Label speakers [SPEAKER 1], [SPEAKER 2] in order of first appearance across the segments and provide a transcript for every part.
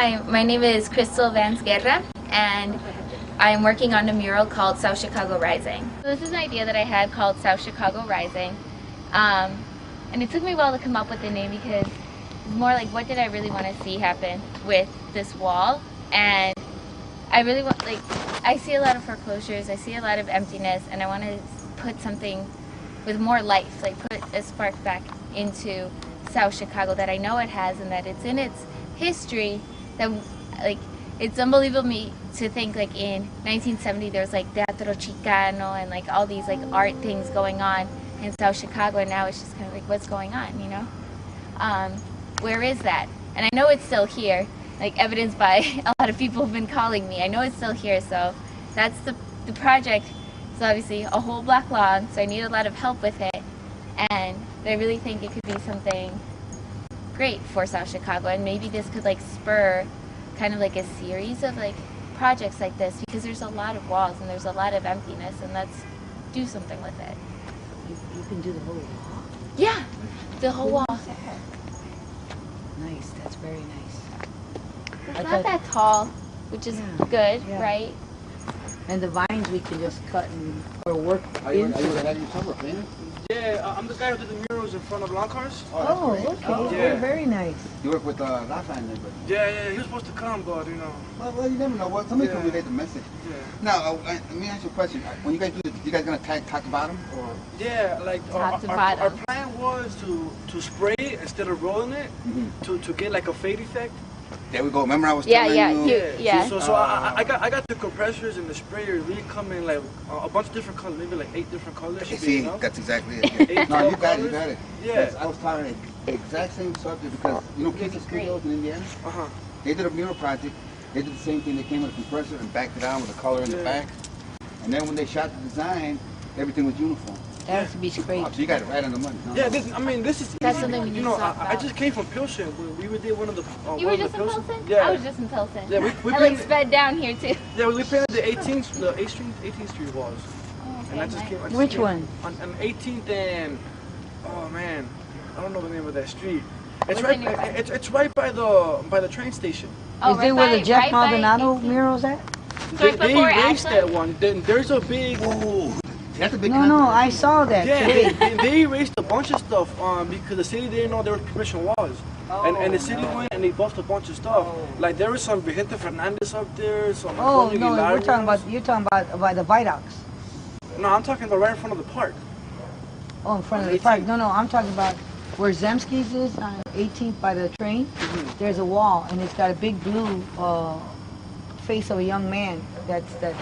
[SPEAKER 1] Hi, my name is Crystal Vance Guerra, and I'm working on a mural called South Chicago Rising. So this is an idea that I had called South Chicago Rising, and it took me a while to come up with the name because it's more like what did I really want to see happen with this wall. And I really want, like, I see a lot of foreclosures, I see a lot of emptiness, and I want to put something with more life, like put a spark back into South Chicago that I know it has, and that it's in its history that, like, it's unbelievable me to think, like, in 1970 there was like Teatro Chicano and like all these like art things going on in South Chicago, and now it's just kind of like, what's going on, you know? Where is that? And I know it's still here, like evidenced by a lot of people who've been calling me. I know it's still here, so that's the project. It's obviously a whole block long, so I need a lot of help with it, and I really think it could be something great for South Chicago, and maybe this could like spur kind of like a series of like projects like this, because there's a lot of walls and there's a lot of emptiness, and let's do something with it.
[SPEAKER 2] You can do the whole wall?
[SPEAKER 1] Yeah, the whole wall.
[SPEAKER 2] Nice, that's very nice.
[SPEAKER 1] It's not that tall, which is good, right?
[SPEAKER 2] And the vines we can just cut or work into.
[SPEAKER 3] Are you the guy you summer painting?
[SPEAKER 4] Yeah, I'm the guy who did the murals in front of lawn cars.
[SPEAKER 2] Oh, okay.
[SPEAKER 4] Yeah.
[SPEAKER 2] Very nice.
[SPEAKER 3] You work with Rafa and everybody.
[SPEAKER 4] Yeah, he was supposed to come, but you know.
[SPEAKER 3] Well, you never know. Well, somebody can relay the message.
[SPEAKER 4] Yeah.
[SPEAKER 3] Now, let me ask you a question. When you guys do this, you guys gonna tag top to bottom, or?
[SPEAKER 4] Yeah, like our plan was to spray it instead of rolling it, to get like a fade effect.
[SPEAKER 3] There we go. Remember I was telling you?
[SPEAKER 1] Yeah.
[SPEAKER 4] So I got the compressors and the sprayers really come in like a bunch of different colors, maybe like 8 different colors.
[SPEAKER 3] See, that's exactly it. No, you got it.
[SPEAKER 4] Yeah.
[SPEAKER 3] I was talking the exact same subject because, you know, Pizza Studios in Indiana? They did a mural project. They did the same thing. They came with a compressor and backed it on with the color in the back. And then when they shot the design, everything was uniform.
[SPEAKER 2] That has to be sprayed.
[SPEAKER 3] Oh, so you got it right on the money.
[SPEAKER 4] Yeah, this is
[SPEAKER 1] that's something we need to talk about.
[SPEAKER 4] I just came from Pilsen. We did one of the.
[SPEAKER 1] You were just in Pilsen?
[SPEAKER 4] Yeah.
[SPEAKER 1] I was just in Pilsen.
[SPEAKER 4] Yeah,
[SPEAKER 1] I like sped down here too.
[SPEAKER 4] Yeah, we painted the 18th Street walls.
[SPEAKER 1] Oh, okay,
[SPEAKER 4] And I just came.
[SPEAKER 2] Which one?
[SPEAKER 4] On 18th and oh man, I don't know the name of that street. It's right by the train station.
[SPEAKER 1] Oh,
[SPEAKER 2] Is it where the Jeff Maldonado mural's at?
[SPEAKER 4] They erased that one. Then there's a big.
[SPEAKER 3] Whoa. That's a big
[SPEAKER 2] No, I saw that.
[SPEAKER 4] Yeah, they erased a bunch of stuff because the city didn't know there were permission walls. And the city went and they buffed a bunch of stuff. Like there was some Vicente Fernandez up there. Some
[SPEAKER 2] no, you're talking about by the viaducts.
[SPEAKER 4] No, I'm talking about right in front of the park.
[SPEAKER 2] Oh, in front of the park. No, I'm talking about where Zemsky's is on 18th by the train. There's a wall and it's got a big blue face of a young man. That's
[SPEAKER 4] the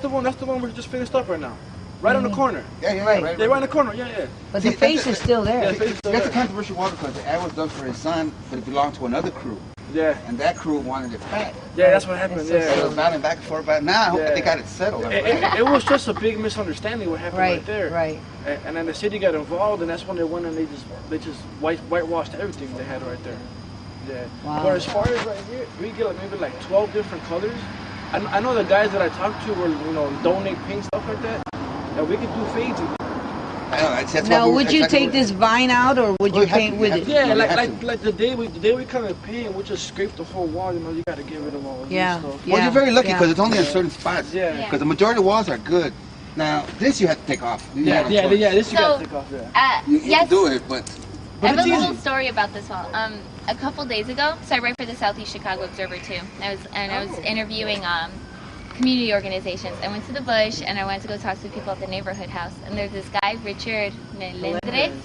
[SPEAKER 4] one. That's the one we just finished up right now. Right on the corner.
[SPEAKER 3] Yeah,
[SPEAKER 2] right.
[SPEAKER 3] Right.
[SPEAKER 4] They're right in the corner, yeah.
[SPEAKER 2] But the face is still there.
[SPEAKER 4] Yeah, the face is still
[SPEAKER 3] that's
[SPEAKER 4] there.
[SPEAKER 3] a controversial one because the ad was done for his son, but it belonged to another crew.
[SPEAKER 4] Yeah.
[SPEAKER 3] And that crew wanted it back.
[SPEAKER 4] Yeah, that's what happened.
[SPEAKER 3] So it was battling back and forth. But now I hope they got it settled.
[SPEAKER 4] It was just a big misunderstanding what happened right there.
[SPEAKER 2] Right.
[SPEAKER 4] And then the city got involved, and that's when they went and they just whitewashed everything they had right there. Yeah.
[SPEAKER 2] Wow.
[SPEAKER 4] But as far as right here, we get like maybe like 12 different colors. I know the guys that I talked to were donate paint stuff like that. And we could do fades in there.
[SPEAKER 2] Now, would you take this vine out, or would you paint with it?
[SPEAKER 4] Yeah, like the day we come and paint, we just scrape the whole wall. You got to get rid of all this stuff.
[SPEAKER 3] Well, you're very lucky because it's only in certain spots.
[SPEAKER 4] Yeah.
[SPEAKER 3] Because the majority of walls are good. Now, this you have to take off.
[SPEAKER 4] This you got to take off. Yeah.
[SPEAKER 3] You can do it, but
[SPEAKER 1] I have a little story about this wall. A couple days ago, so I write for the Southeast Chicago Observer too. I was interviewing community organizations. I went to the bush and I went to go talk to people at the neighborhood house. And there's this guy, Richard Melendres,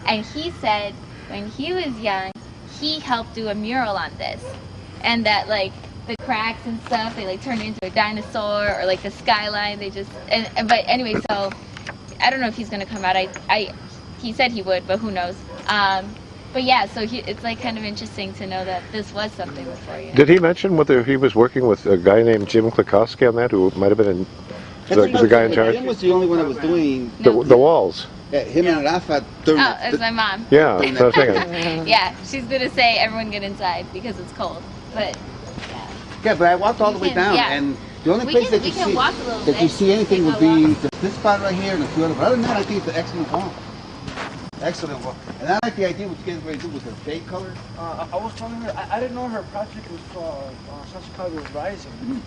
[SPEAKER 1] and he said when he was young, he helped do a mural on this. And that like the cracks and stuff, they like turned into a dinosaur, or like the skyline, they just, but anyway, so I don't know if he's gonna come out. He said he would, but who knows. But yeah, so it's like kind of interesting to know that this was something before you.
[SPEAKER 5] Did he mention whether he was working with a guy named Jim Klikowski on that, who might have been the guy in charge?
[SPEAKER 3] Jim was the only one that was doing
[SPEAKER 5] the walls.
[SPEAKER 3] Yeah, him and Rafa.
[SPEAKER 1] Oh, it's my mom.
[SPEAKER 5] Yeah, that's what I was thinking.
[SPEAKER 1] Yeah, she's gonna say everyone get inside because it's cold. But
[SPEAKER 3] yeah, but I walked all the way down, and the only place that you see anything would be this spot right here and a few other. But other than that, I think it's an excellent wall. excellent wall. And I like the idea what you guys were going to do with the fade color.
[SPEAKER 4] I was telling her, I didn't know her project was called South Chicago Rising.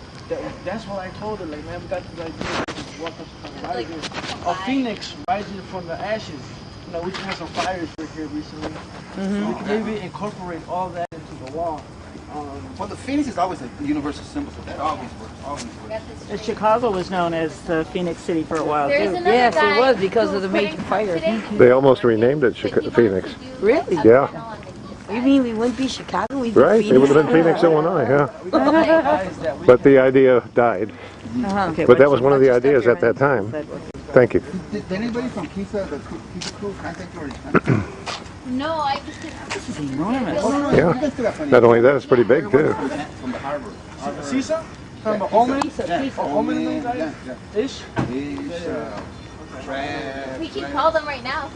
[SPEAKER 4] That's what I told her, like, man, we got this idea to walk South Chicago Rising. A phoenix rising from the ashes. You know, we just had some fires right here recently. So we can maybe incorporate all that into the wall.
[SPEAKER 3] Well, the phoenix is always a universal symbol, so that always works. Always works.
[SPEAKER 6] Chicago was known as the Phoenix City for a while
[SPEAKER 1] There's
[SPEAKER 6] too.
[SPEAKER 1] another
[SPEAKER 2] Yes,
[SPEAKER 1] guy
[SPEAKER 2] it was because
[SPEAKER 1] who
[SPEAKER 2] of the
[SPEAKER 1] couldn't
[SPEAKER 2] major
[SPEAKER 1] come
[SPEAKER 2] fire.
[SPEAKER 1] today.
[SPEAKER 5] They almost renamed it
[SPEAKER 1] But he wants
[SPEAKER 5] Phoenix.
[SPEAKER 1] to do
[SPEAKER 2] Really?
[SPEAKER 1] a
[SPEAKER 5] Yeah.
[SPEAKER 1] panel on the east
[SPEAKER 2] You
[SPEAKER 1] side.
[SPEAKER 2] mean we wouldn't be Chicago? We'd be
[SPEAKER 5] Right, it would have been Phoenix, Illinois, yeah. But the idea died.
[SPEAKER 6] Okay,
[SPEAKER 5] But that
[SPEAKER 6] what's-
[SPEAKER 5] was one of
[SPEAKER 6] what's
[SPEAKER 5] the
[SPEAKER 6] your
[SPEAKER 5] ideas
[SPEAKER 6] stuff
[SPEAKER 5] at that
[SPEAKER 6] here,
[SPEAKER 5] time.
[SPEAKER 6] Randy?
[SPEAKER 5] Thank you.
[SPEAKER 3] Did anybody from Pizza Crew contact you already?
[SPEAKER 1] No, I just
[SPEAKER 6] This is enormous.
[SPEAKER 3] Oh, no,
[SPEAKER 5] Yeah.
[SPEAKER 3] you guys still got plenty.
[SPEAKER 5] Not only that, it's pretty big too.
[SPEAKER 3] From the harbor.
[SPEAKER 4] Sisa? Talking about Omen?
[SPEAKER 3] Yeah,
[SPEAKER 4] Omen and those
[SPEAKER 3] yeah,
[SPEAKER 4] guys?
[SPEAKER 3] yeah.
[SPEAKER 4] Ish?
[SPEAKER 3] Fish, crab.
[SPEAKER 1] we can call them right now.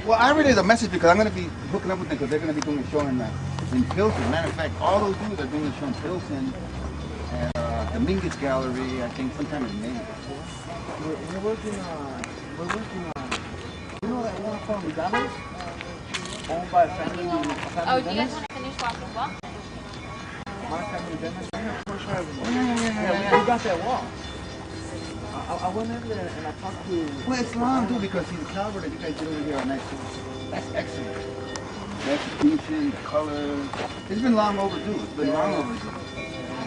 [SPEAKER 3] Well, I relayed a message because I'm going to be hooking up with them because they're going to be doing a show in Pilsen. Matter of fact, all those dudes are doing a show in Pilsen and the Mingus Gallery, I think, sometime in May.
[SPEAKER 4] We're working on, you know that one from McDonald's? Owned by a family,
[SPEAKER 1] Oh, do you guys want to finish walking well?
[SPEAKER 4] My family dentist. Yeah, we got that wall. I went in there and I talked to...
[SPEAKER 3] Well, it's long, too, because see, the caliber that you guys did over here are nice. That's excellent. The execution, the colors. It's been long overdue. It's been long overdue.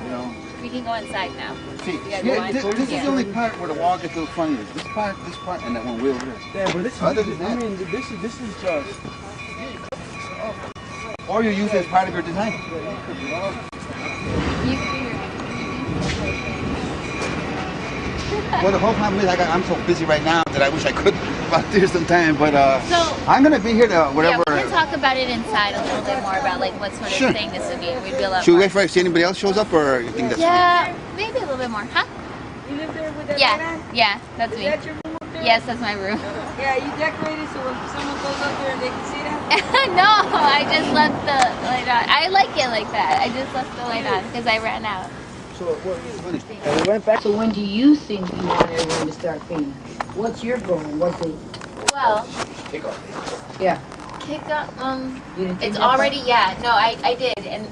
[SPEAKER 3] You know?
[SPEAKER 1] We can go inside now.
[SPEAKER 3] See,
[SPEAKER 1] Yeah, go on.
[SPEAKER 3] this is the only part where the wall gets a little funny. This part, and that one way over there.
[SPEAKER 4] Yeah, but this
[SPEAKER 3] Other
[SPEAKER 4] is,
[SPEAKER 3] than
[SPEAKER 4] I
[SPEAKER 3] that-
[SPEAKER 4] mean, this is just...
[SPEAKER 3] Or you use it as part of your design. Well, the whole problem is I'm so busy right now that I wish I could volunteer some time, but
[SPEAKER 1] So,
[SPEAKER 3] I'm gonna be here to whatever.
[SPEAKER 1] yeah, we can talk about it inside a little bit more about like what sort of
[SPEAKER 3] Sure.
[SPEAKER 1] thing this would be. We'd be a lot
[SPEAKER 3] Should we
[SPEAKER 1] more.
[SPEAKER 3] wait for see anybody else shows up, or you think that's
[SPEAKER 1] Yeah, maybe a little bit more, huh?
[SPEAKER 2] You live there with that
[SPEAKER 1] Yeah, that's me.
[SPEAKER 2] Is that your room up there?
[SPEAKER 1] Yes, that's my room.
[SPEAKER 2] Yeah, you decorated so when someone goes up there and they can see that?
[SPEAKER 1] No, I just left the light on. I like it like that. I just left the light on because I ran out.
[SPEAKER 4] So, what,
[SPEAKER 2] And we went back. So when do you think you want everyone to start painting? What's your goal? What's it?
[SPEAKER 1] Well,
[SPEAKER 3] take off?
[SPEAKER 2] Yeah.
[SPEAKER 1] kick up.
[SPEAKER 2] You didn't think
[SPEAKER 1] It's
[SPEAKER 2] that
[SPEAKER 1] already No, I did, and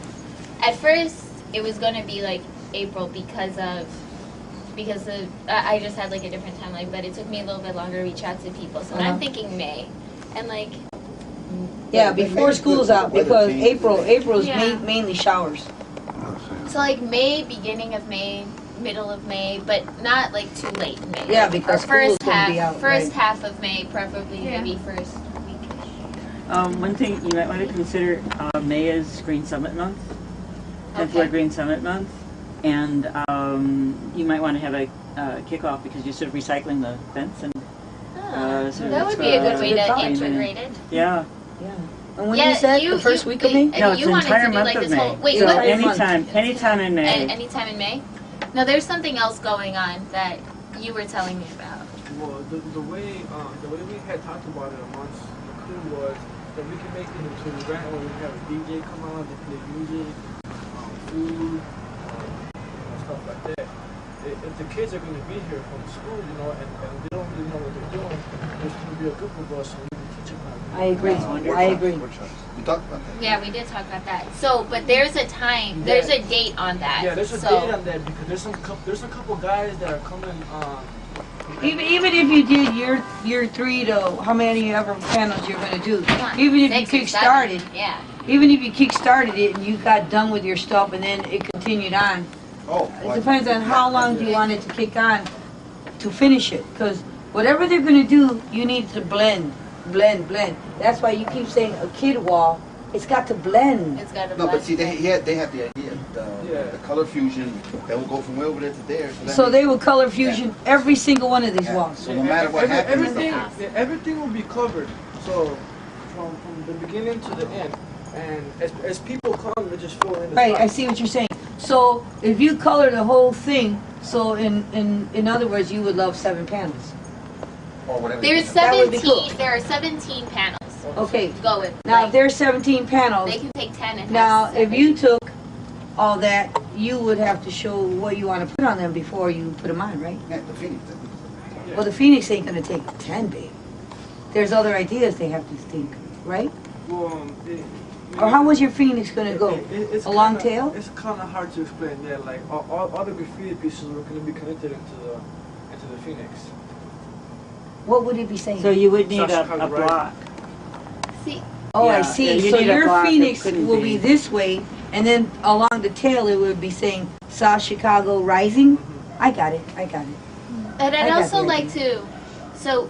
[SPEAKER 1] at first it was gonna be like April because I just had like a different timeline, but it took me a little bit longer to reach out to people. So now I'm thinking May, and like
[SPEAKER 2] Yeah, before school's out because April's
[SPEAKER 1] Yeah.
[SPEAKER 2] mainly showers.
[SPEAKER 1] so like May, beginning of May, middle of May, but not like too late in May.
[SPEAKER 2] Yeah, because
[SPEAKER 1] Or
[SPEAKER 2] school's
[SPEAKER 1] first
[SPEAKER 2] gonna
[SPEAKER 1] half,
[SPEAKER 2] be out,
[SPEAKER 1] first
[SPEAKER 2] right.
[SPEAKER 1] half of May, preferably maybe first week.
[SPEAKER 6] One thing you might want to consider, May is Green Summit Month, Temporary
[SPEAKER 1] Okay.
[SPEAKER 6] Green Summit Month, and you might want to have a kickoff because you're sort of recycling the fence and so
[SPEAKER 1] That
[SPEAKER 6] it's,
[SPEAKER 1] would be a good way to
[SPEAKER 6] green and-
[SPEAKER 1] integrate it.
[SPEAKER 6] Yeah.
[SPEAKER 2] Yeah. And when you said the first week of May?
[SPEAKER 6] No, it's
[SPEAKER 1] you
[SPEAKER 6] the
[SPEAKER 1] wanted
[SPEAKER 6] entire
[SPEAKER 1] to do
[SPEAKER 6] month
[SPEAKER 1] like
[SPEAKER 6] of
[SPEAKER 1] this
[SPEAKER 6] May.
[SPEAKER 1] whole wait,
[SPEAKER 6] So
[SPEAKER 1] what?
[SPEAKER 6] anytime in May.
[SPEAKER 1] Anytime in May? No, there's something else going on that you were telling me about.
[SPEAKER 4] well, the way we had talked about it amongst the crew was that we can make it into an event where we have a DJ come on, they play music, food, stuff like that. If the kids are going to be here from school, you know, and they don't really know what they're doing, there's going to be a group of us and we can teach them how to do
[SPEAKER 2] I agree. I agree.
[SPEAKER 3] You talked about that.
[SPEAKER 1] Yeah, we did talk about that. So, but there's a time, there's a date on that.
[SPEAKER 4] Yeah, there's a
[SPEAKER 1] so,
[SPEAKER 4] date on that because there's a couple guys that are coming
[SPEAKER 2] Even if you did year 3 to how many ever panels you're going to do,
[SPEAKER 1] Come on,
[SPEAKER 2] even if you
[SPEAKER 1] 6 or 7,
[SPEAKER 2] kick-started,
[SPEAKER 1] yeah.
[SPEAKER 2] even if you kick-started it and you got done with your stuff and then it continued on,
[SPEAKER 3] Oh,
[SPEAKER 2] it depends on how long you want it to kick on to finish it. Because whatever they're going to do, you need to blend. That's why you keep saying a kid wall. It's got to blend.
[SPEAKER 1] It's got to
[SPEAKER 3] no, but see, they have the idea,
[SPEAKER 4] Yeah.
[SPEAKER 3] the color fusion that will go from way over there to there.
[SPEAKER 2] So
[SPEAKER 3] that
[SPEAKER 2] they
[SPEAKER 3] means-
[SPEAKER 2] will color fusion every single one of these
[SPEAKER 3] Yeah.
[SPEAKER 2] walls.
[SPEAKER 3] So no matter what happens,
[SPEAKER 4] everything will be covered. So from the beginning to the end, and as people come, they just fill in the
[SPEAKER 2] Right, I
[SPEAKER 4] spots.
[SPEAKER 2] see what you're saying. So if you color the whole thing, so in other words, you would love 7 panels.
[SPEAKER 3] or whatever.
[SPEAKER 1] There's
[SPEAKER 2] That would be
[SPEAKER 1] 17,
[SPEAKER 2] cool.
[SPEAKER 1] there are 17 panels.
[SPEAKER 2] Okay,
[SPEAKER 1] Go with.
[SPEAKER 2] now
[SPEAKER 1] like,
[SPEAKER 2] if there's 17 panels,
[SPEAKER 1] they can take 10 and
[SPEAKER 2] now
[SPEAKER 1] have
[SPEAKER 2] if
[SPEAKER 1] 7.
[SPEAKER 2] you took all that, you would have to show what you want to put on them before you put them on, right?
[SPEAKER 3] Yeah, the Phoenix.
[SPEAKER 2] Well, the Phoenix ain't gonna take 10, babe. there's other ideas they have to think, right?
[SPEAKER 4] Well,
[SPEAKER 2] Or how was your Phoenix gonna go?
[SPEAKER 4] It's
[SPEAKER 2] A long
[SPEAKER 4] kinda,
[SPEAKER 2] tail?
[SPEAKER 4] It's kind of hard to explain. Yeah, like all the graffiti pieces were going to be connected into the Phoenix.
[SPEAKER 2] What would it be saying?
[SPEAKER 6] So you would need
[SPEAKER 4] South
[SPEAKER 6] a
[SPEAKER 4] Chicago
[SPEAKER 6] block.
[SPEAKER 1] See,
[SPEAKER 2] Oh, I
[SPEAKER 6] Yeah,
[SPEAKER 2] see.
[SPEAKER 6] yeah, you
[SPEAKER 2] So
[SPEAKER 6] need a
[SPEAKER 2] your
[SPEAKER 6] block, it
[SPEAKER 2] Phoenix
[SPEAKER 6] couldn't
[SPEAKER 2] will be
[SPEAKER 6] be-
[SPEAKER 2] this way, and then along the tail it would be saying South Chicago Rising. I got it. I got it.
[SPEAKER 1] and
[SPEAKER 2] I
[SPEAKER 1] I'd
[SPEAKER 2] got
[SPEAKER 1] also
[SPEAKER 2] the
[SPEAKER 1] like
[SPEAKER 2] idea.
[SPEAKER 1] to. So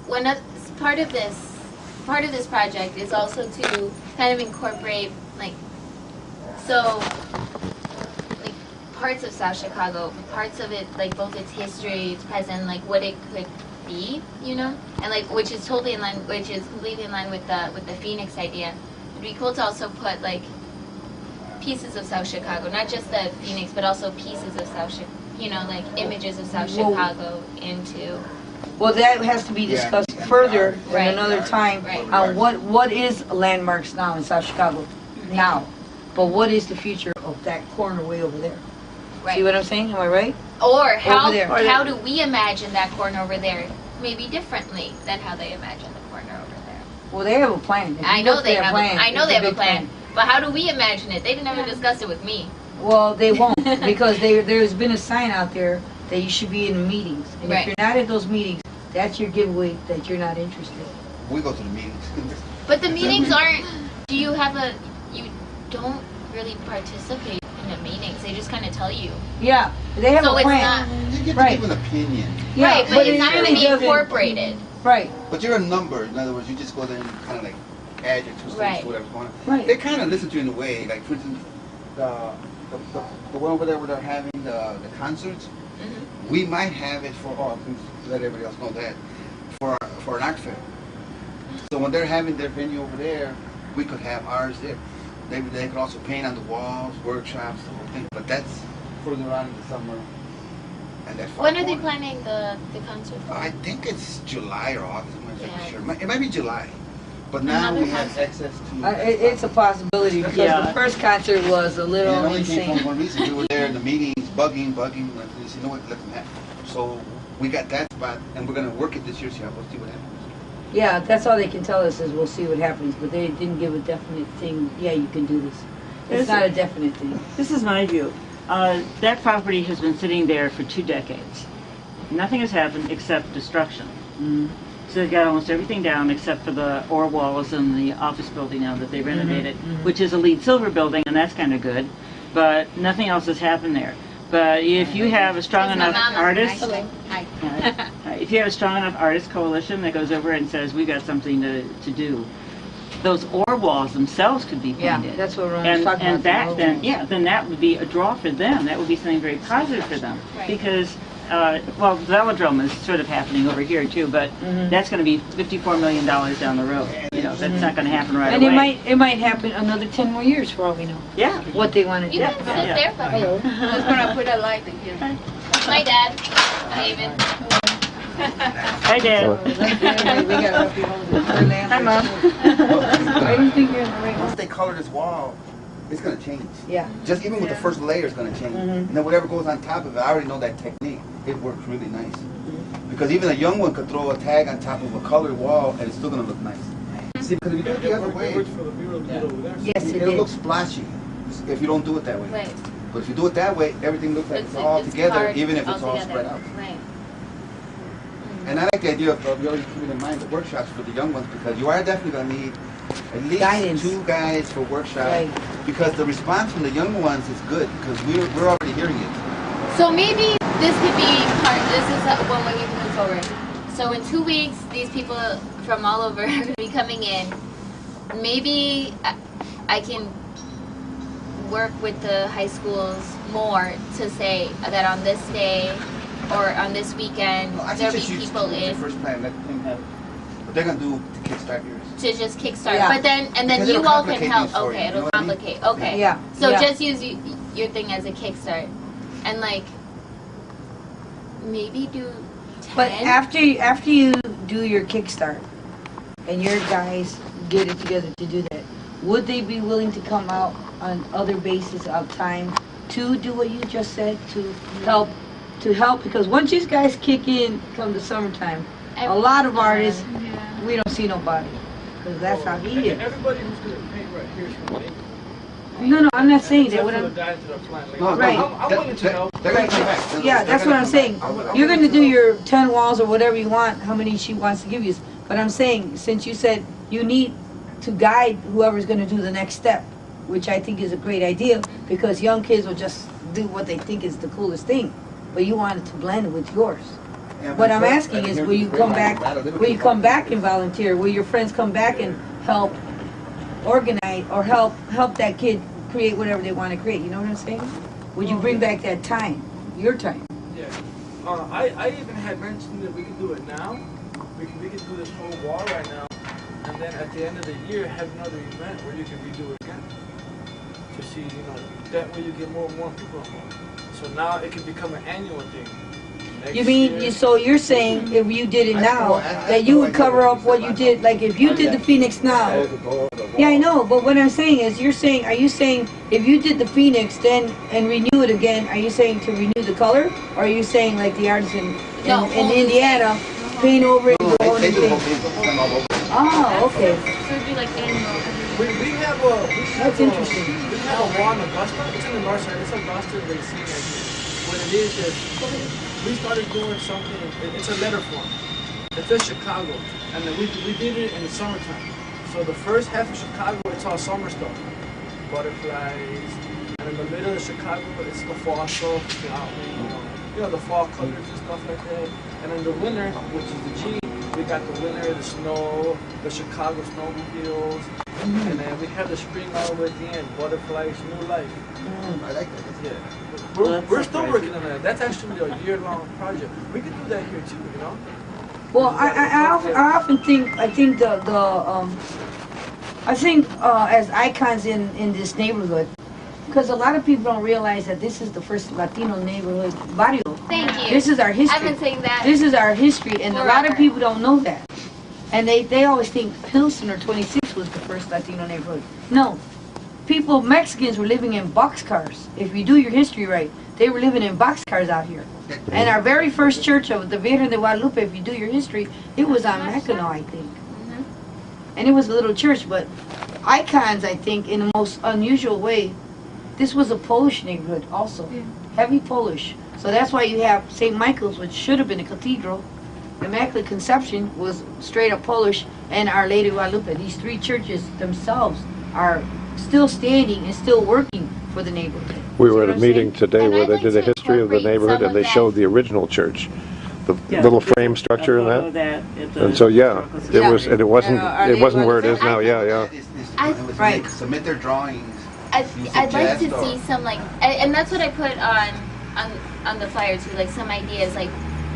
[SPEAKER 1] part of this project is also to kind of incorporate like parts of South Chicago, parts of it, like both its history, its present, like what it could be, you know, and like which is completely in line with the Phoenix idea. It'd be cool to also put like pieces of South Chicago, not just the Phoenix, but also pieces of South Chicago, you know, like images of South
[SPEAKER 2] Well-
[SPEAKER 1] Chicago into.
[SPEAKER 2] Well, that has to be discussed further at
[SPEAKER 1] Right.
[SPEAKER 2] another time
[SPEAKER 1] Right.
[SPEAKER 2] on what is landmarks now in South Chicago now, but what is the future of that corner way over there? See what I'm saying? Am I right?
[SPEAKER 1] Or how
[SPEAKER 2] there.
[SPEAKER 1] how do we imagine that corner over there maybe differently than how they imagine the corner over there?
[SPEAKER 2] Well, they have a plan. If
[SPEAKER 1] I
[SPEAKER 2] you
[SPEAKER 1] know
[SPEAKER 2] look
[SPEAKER 1] they
[SPEAKER 2] at their
[SPEAKER 1] have
[SPEAKER 2] plan,
[SPEAKER 1] I know
[SPEAKER 2] it's
[SPEAKER 1] they have a
[SPEAKER 2] big
[SPEAKER 1] plan. But how do we imagine it? They didn't ever discuss it with me.
[SPEAKER 2] Well, they won't because there's been a sign out there that you should be in the meetings, and
[SPEAKER 1] Right.
[SPEAKER 2] if you're not at those meetings, that's your giveaway that you're not interested.
[SPEAKER 3] We go to the meetings.
[SPEAKER 1] But the meetings aren't. Do you have a? You don't really participate in the meetings. They just kind of tell you.
[SPEAKER 2] Yeah, they have
[SPEAKER 1] So
[SPEAKER 2] a
[SPEAKER 1] it's
[SPEAKER 2] plan.
[SPEAKER 1] not
[SPEAKER 3] You get to
[SPEAKER 2] Right.
[SPEAKER 3] give an opinion.
[SPEAKER 2] Yeah,
[SPEAKER 1] right, but it's not going to
[SPEAKER 2] really
[SPEAKER 1] be
[SPEAKER 2] doesn't-
[SPEAKER 1] incorporated.
[SPEAKER 2] Right,
[SPEAKER 3] But you're a number. In other words, you just go there and kind of like add your 2 cents
[SPEAKER 1] Right.
[SPEAKER 3] to whatever's going on.
[SPEAKER 2] right.
[SPEAKER 3] They kind of listen to you in a way. Like, for instance, the one over there where they're having the concerts,
[SPEAKER 1] Mhm.
[SPEAKER 3] we might have it for, let everybody else know that, for an art fair. So when they're having their venue over there, we could have ours there. They could also paint on the walls, workshops, the whole thing. But that's further on in the summer. And that's
[SPEAKER 1] When are they planning the concert?
[SPEAKER 3] I think it's July or August. I'm not
[SPEAKER 1] Yeah.
[SPEAKER 3] exactly sure. It might be July. But now
[SPEAKER 1] Another
[SPEAKER 3] we have
[SPEAKER 1] concert.
[SPEAKER 3] access to.
[SPEAKER 2] It's a possibility because
[SPEAKER 6] Yeah.
[SPEAKER 2] the first concert was a
[SPEAKER 3] And
[SPEAKER 2] little
[SPEAKER 3] it only came
[SPEAKER 2] insane.
[SPEAKER 3] from one reason. We were there in the meetings, bugging. Like, you said, you know what? Let them have. So we got that spot, and we're gonna work it this year. We'll see what happens.
[SPEAKER 2] Yeah, that's all they can tell us is we'll see what happens, but they didn't give a definite thing. Yeah, you can do this. It's not a definite thing.
[SPEAKER 6] This is my view. That property has been sitting there for 2 decades. Nothing has happened except destruction. So they've got almost everything down except for the ore walls and the office building now that they renovated, which is a LEED silver building, and that's kind of good. But nothing else has happened there. But if you have a strong
[SPEAKER 1] It's my
[SPEAKER 6] enough
[SPEAKER 1] mama.
[SPEAKER 6] artist,
[SPEAKER 1] Hi.
[SPEAKER 6] if you have a strong enough artist coalition that goes over and says, we've got something to do, those ore walls themselves could be
[SPEAKER 2] Yeah,
[SPEAKER 6] painted.
[SPEAKER 2] that's what Ron was talking
[SPEAKER 6] And
[SPEAKER 2] about.
[SPEAKER 6] that then, then that would be a draw for them. That would be something very positive for them.
[SPEAKER 1] Right.
[SPEAKER 6] Because, well, the velodrome is sort of happening over here too, but that's going to be $54 million down the road. You know, that's not going to happen right
[SPEAKER 2] And
[SPEAKER 6] away.
[SPEAKER 2] it might happen another 10 more years for all we know.
[SPEAKER 6] Yeah.
[SPEAKER 2] What they want to do.
[SPEAKER 1] You can sit
[SPEAKER 6] Yeah.
[SPEAKER 1] there, but
[SPEAKER 2] Hello.
[SPEAKER 7] Just gonna put a light in here.
[SPEAKER 1] my dad, David.
[SPEAKER 6] Hi, Dad.
[SPEAKER 2] Hi, Mom. I don't think you're in the right
[SPEAKER 3] Once
[SPEAKER 2] one.
[SPEAKER 3] they color this wall, it's gonna change.
[SPEAKER 2] Yeah.
[SPEAKER 3] Just even with the first layer, it's gonna change. And then whatever goes on top of it, I already know that technique. It works really nice. Because even a young one could throw a tag on top of a colored wall, and it's still gonna look nice. See, because if you do it the other way,
[SPEAKER 4] Worked for the mural to do it over there.
[SPEAKER 2] Yes, it
[SPEAKER 3] it'll
[SPEAKER 2] did.
[SPEAKER 3] look splashy if you don't do it that way.
[SPEAKER 1] Right.
[SPEAKER 3] But if you do it that way, everything looks like it's all together,
[SPEAKER 1] hard
[SPEAKER 3] even if it's all
[SPEAKER 1] together.
[SPEAKER 3] spread out.
[SPEAKER 1] Right.
[SPEAKER 3] And I like the idea of you always keeping in mind the workshops for the young ones, because you are definitely going to need at least
[SPEAKER 2] Guidance.
[SPEAKER 3] 2 guys for workshops.
[SPEAKER 2] Right.
[SPEAKER 3] Because the response from the younger ones is good, because we're already hearing it.
[SPEAKER 1] So maybe this could be part. This is one way we can move forward. So in 2 weeks, these people from all over are going to be coming in. Maybe I can work with the high schools more to say that on this day or on this weekend
[SPEAKER 3] I
[SPEAKER 1] there'll
[SPEAKER 3] think
[SPEAKER 1] be
[SPEAKER 3] just
[SPEAKER 1] people
[SPEAKER 3] use the
[SPEAKER 1] in
[SPEAKER 3] first plan, let them have. But they're going to do to kickstart yours.
[SPEAKER 1] to just kickstart.
[SPEAKER 2] Yeah.
[SPEAKER 1] But then and then
[SPEAKER 3] Because
[SPEAKER 1] you
[SPEAKER 3] it'll
[SPEAKER 1] all can
[SPEAKER 3] complicate
[SPEAKER 1] help.
[SPEAKER 3] things for you,
[SPEAKER 1] Okay,
[SPEAKER 3] you know
[SPEAKER 1] it'll
[SPEAKER 3] what I mean?
[SPEAKER 1] complicate. Okay.
[SPEAKER 2] Yeah.
[SPEAKER 1] So
[SPEAKER 2] yeah.
[SPEAKER 1] just use your thing as a kickstart, and like maybe do 10.
[SPEAKER 2] But after you do your kickstart and your guys get it together to do that, would they be willing to come out on other bases of time to do what you just said to help? Because once these guys kick in come the summertime, a lot of artists we don't see nobody. Because that's how he is.
[SPEAKER 4] Everybody who's going to paint right here is from England.
[SPEAKER 2] No, I'm not saying that.
[SPEAKER 4] Except
[SPEAKER 2] What
[SPEAKER 4] for the
[SPEAKER 2] I'm,
[SPEAKER 4] guys that are flying. Like,
[SPEAKER 3] No,
[SPEAKER 2] Right.
[SPEAKER 4] I'm willing to help.
[SPEAKER 3] They're gonna come back.
[SPEAKER 2] yeah, that's what I'm saying. You're going to do your 10 walls or whatever you want, how many she wants to give you. But I'm saying, since you said you need to guide whoever's going to do the next step, which I think is a great idea, because young kids will just do what they think is the coolest thing. But you want it to blend with yours. What I'm asking is, will you come back? Will you come back and volunteer? Will your friends come back and help organize or help that kid create whatever they want to create? You know what I'm saying? Would you bring back that time, your time?
[SPEAKER 4] Yeah. I even had mentioned that we can do it now. We can do this whole wall right now, and then at the end of the year have another event where you can redo it again. To see, that way you get more and more people involved. So now it can become an annual thing.
[SPEAKER 2] You mean, so you're saying if you did it now, that you would cover up what you did, like if you did the Phoenix now. Yeah, I know, but what I'm saying is, are you saying if you did the Phoenix then and renew it again, are you saying to renew the color? Or are you saying like the artists in Indiana, paint over it, the whole thing? Oh, okay.
[SPEAKER 1] So it'd be like annual.
[SPEAKER 4] We have a...
[SPEAKER 2] That's interesting.
[SPEAKER 4] We have a wall in Augusta. It's in the north side. It's Augusta. They see it. What it is we started doing something. It's a letter form. It's in Chicago, and then we did it in the summertime. So the first half of Chicago, it's all summer stuff, butterflies, and in the middle of Chicago, it's the fall stuff, the fall colors and stuff like that. And in the winter, which is the G, we got the winter, the snow, the Chicago snowmobiles, and then we have the spring all the way at the end, butterflies, new life.
[SPEAKER 3] I like that.
[SPEAKER 4] Yeah. We're still working on that. That's actually a year-long project. We could do that here too,
[SPEAKER 2] Well, I often think, as icons in this neighborhood, because a lot of people don't realize that this is the first Latino neighborhood, barrio.
[SPEAKER 1] Thank you.
[SPEAKER 2] This is our history.
[SPEAKER 1] I've been saying that.
[SPEAKER 2] This is our history, and a lot of
[SPEAKER 1] forever.
[SPEAKER 2] people don't know that. And they always think Pilsen or 26 was the first Latino neighborhood. No. Mexicans were living in boxcars. If you do your history right, they were living in boxcars out here. And our very first church of the Virgen de Guadalupe, if you do your history, it was on Mackinac, I think. And it was a little church, but icons, I think, in the most unusual way, this was a Polish neighborhood also. Heavy Polish. So that's why you have St. Michael's, which should have been a cathedral. Immaculate Conception was straight up Polish, and Our Lady of Guadalupe. These three churches themselves are still standing and still working for the neighborhood.
[SPEAKER 5] We were at a meeting today
[SPEAKER 1] And
[SPEAKER 5] where
[SPEAKER 1] I'd
[SPEAKER 5] they
[SPEAKER 1] like
[SPEAKER 5] did
[SPEAKER 1] to
[SPEAKER 5] a history of the
[SPEAKER 1] incorporate
[SPEAKER 5] neighborhood,
[SPEAKER 1] some
[SPEAKER 5] and they
[SPEAKER 1] of
[SPEAKER 5] showed the original church, the
[SPEAKER 6] Yeah.
[SPEAKER 5] little frame structure and
[SPEAKER 6] Photo
[SPEAKER 5] that.
[SPEAKER 6] at the
[SPEAKER 5] And so yeah,
[SPEAKER 6] historical
[SPEAKER 5] it was, and it wasn't where it is now. Yeah.
[SPEAKER 2] Right.
[SPEAKER 3] Submit their drawings.
[SPEAKER 1] I'd like to see some and that's what I put on the flyer too, like some ideas. Like